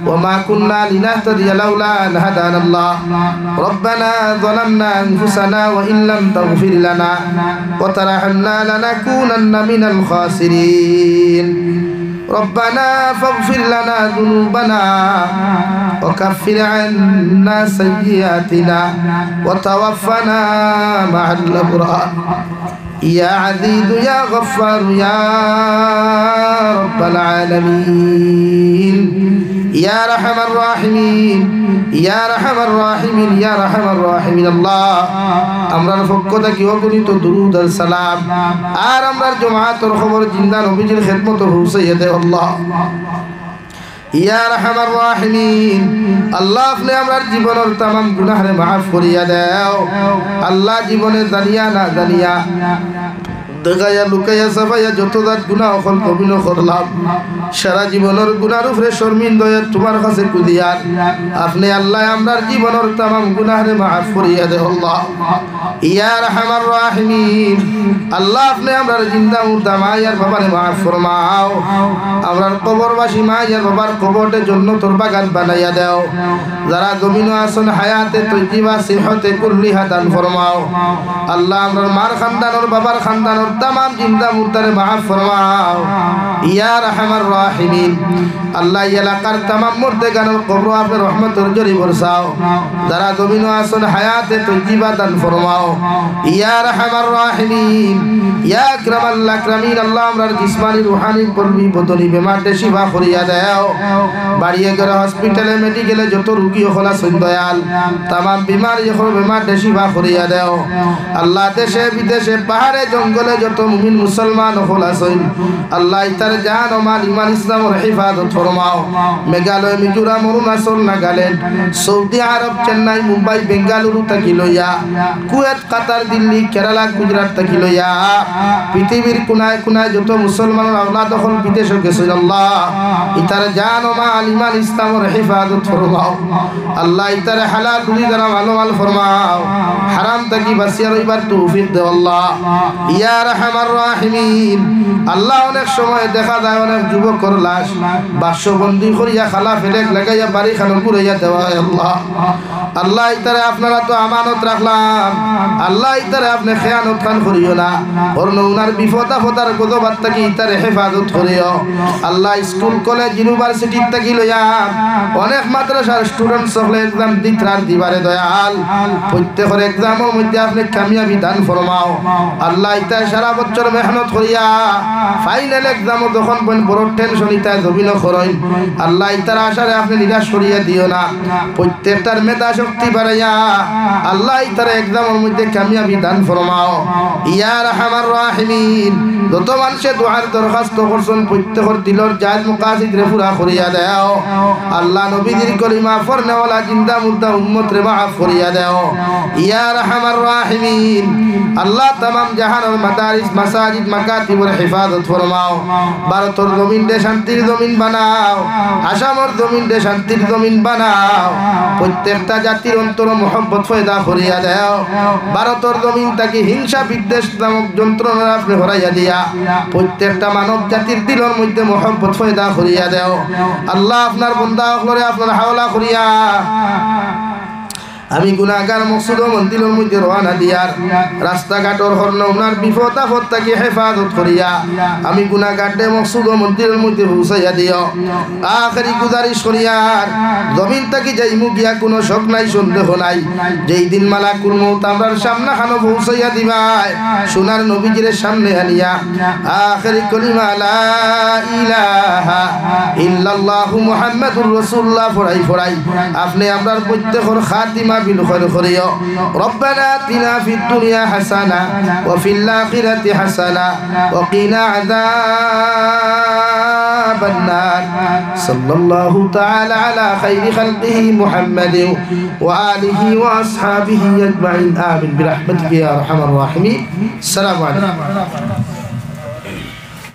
وما كنا لنهتدي لولا أن هدانا الله ربنا ظلمنا أنفسنا وإن لم تغفر لنا وترحمنا لنكونن من الخاسرين ربنا فاغفر لنا ذنوبنا وكفر عنا سيئاتنا وتوفنا مع الأبرار يا عزيز يا غفار يا رب العالمين يا رحم الراحمين ইয়া আরহামার রাহিমিন ইয়া আরহামার রাহিমিন আল্লাহ আমরার পক্ষ থেকে অগণিত দুরূদ আর সালাম আর আমরার জামাতের খবর জিন্দা নবীজির খিদমত পৌঁছাইয়া দে আল্লাহ ইয়া আরহামার রাহিমিন আল্লাহ আপনি আমার জীবনের तमाम গুনাহরে maaf করিয়া দাও আল্লাহ জীবনে জানিয়া না জানিয়া দেখায়া লুকাইয়া সাফাইয়া যত জাত গুনাহ অকল কবিল করলাম সারা জীবনের গুনার উপরে শর্মিন্দা তোমার কাছে কুদিয়ার আপনি আল্লাহ আমরার জীবনের तमाम গুনাহরে maaf করিয়া দাও আল্লাহ ইয়া আরহামার রাহিমিন আল্লাহ আপনি আমরার জিন্দা মুর্দা মায়ার বাবারে maaf ফরমাও আমরার কবরবাসী মায়ার বাবার কবরতে জান্নাতের বাগান বানাইয়া দাও যারা জমিনে আছেন হায়াতে তৈয়বা সিহতে কুল্লিহা দান ফরমাও আল্লাহ আমরার মার খানদানের বাবার খানদানের तमाम जिंदा मुर्दारे माफ फरमाओ या रहमान राहिमीन अल्लाह इलाकार तमाम मुर्देगानोर कब्र आपने रहमतेर जरी बरसाओ যারা জমিনে আছেন হায়াতে তৈয়বা দান ফরমাও या रहमान राहिमीन या আকরামাল আকরামিন আল্লাহ আমরার জিসমানি রূহানি কলবি বদনি বেমারতে শিফা করিয়া দাও বাড়িয়ে গেলে হসপিটালে মেডিকেলে যত রোগী হলা সইন দয়াল तमाम বিমারি হল বেমারতে শিফা করিয়া দাও আল্লাহ দেশে বিদেশে পাহাড়ে জঙ্গলে যত মুমিন মুসলমান হল আছেন আল্লাহ তার জান ও মাল ইমান ইসলামের হিফাজত ফরমাও মেঘালয় মিজোরাম অরুণাচল নাগাল্যান্ড সৌদি আরব চেন্নাই মুম্বাই বেঙ্গালুরু থেকে লইয়া কুয়েত কাতার দিল্লি কেরালা গুজরাট থেকে লইয়া পৃথিবীর কোনায় কোনায় যত মুসলমানের আওলাদ হল বিদেশে গেছে আল্লাহ ইতার জান ও মাল ইমান ইসলামের হিফাজত ফরমাও আল্লাহ ইতার হালাল রুজি দ্বারা ভালো মাল ফরমাও হারাম থেকে বাঁচিয়া রইবার তৌফিক দাও আল্লাহ ইয়া রহমান রাহিমিন আল্লাহ অনেক সময় দেখা যায় অনেক যুবকের লাশ বাক্সবন্দি করিয়া খালা ফেলে লাগাইয়া বাড়ি খানো ঘুরাইয়া দেওয়া হয় আল্লাহ আল্লাহ ইতারে আপনারা তো আমানত রাখলাম আল্লাহ ইতারে আপনি খেয়ানত খান করিও না অন্য উনার বিপদ আপদার গজবাত থেকে ইতারে হেফাজত করিও আল্লাহ স্কুল কলেজ ইউনিভার্সিটি থেকে লইয়া অনেক মাদ্রাসার স্টুডেন্ট সকলে এক্সাম দিতরার দিবারে দয়াল প্রত্যেকের এক্সামের মধ্যে আপনি কামিয়াবি দান ফরমাও আল্লাহ ইতারে সারা বছর মেহনত করিয়া ফাইনাল এক্সামও যখন বড় টেনশন ইতায় জবিন করেন আল্লাহ ইতারে আশারে আপনি নিরাশ করিয়া দিও না প্রত্যেকটার মেধা শক্তি বাড়াইয়া আল্লাহ ইতারে এক্সামের মধ্যে কামিয়াবি দান ফরমাও ইয়া রহমান রাহিমিন যত মানুষে দুআর দরখাস্ত করছেন প্রত্যেকের দিলের জায়েজ মুকাসিদ রে পুরা করিয়া দাও আল্লাহ নবীজির কলিমা পড়নেওয়ালা জিন্দা মুর্দা উম্মত রে মাফ করিয়া দাও ইয়া রহমান রাহিমিন আল্লাহ तमाम জাহানের মাদারিস মাসাজিদ মাকাতিবের হিফাজত ফরমাও ভারতের জমিন দে শান্তির জমিন বানাও আসামের জমিন দে শান্তির জমিন বানাও প্রত্যেকটা জাতির অন্তর মহব্বত পয়দা করিয়া দাও ভারতের জমিন থেকে হিংসা বিদ্বেষ নামক যন্ত্রণা আপনি হরাইয়া দিয়া প্রত্যেকটা মানব জাতির দিলের মধ্যে মহব্বত পয়দা করিয়া দাও আল্লাহ আপনার বান্দা হলরে আপনার হাওলা করিয়া আমি গুনাহগার মকসুদ ও মন্দিরের মধ্যে রওনা দিয়ার রাস্তাঘাটর হরন উনার বিপদ আপদ থেকে হেফাজত করিয়া আমি গুনাহগারদের মকসুদ ও মন্দিরের মধ্যে পৌঁছাইয়া দিও আখেরি গুজারিশ করিয়ার জমিন থেকে যাইমু গিয়া কোনো শক নাই সন্দেহ নাই যেই দিন মালাকুল মউত আমরার সামনে খানো পৌঁছাইয়া দিবাই সোনার নবীজির সামনে আনিয়া আখেরি কলিমা লা ইলাহা ইল্লাল্লাহু মুহাম্মাদুর রাসূলুল্লাহ ফরাই আপনি আমরার প্রত্যেকের খাতিমা بالخير خريو ربنا آتنا في الدنيا حسنة وفي الآخرة حسنة وقنا عذاب النار صلى الله تعالى على خير خلقه محمد وآله وأصحابه أجمعين آمين برحمتك يا أرحم الراحمين السلام عليكم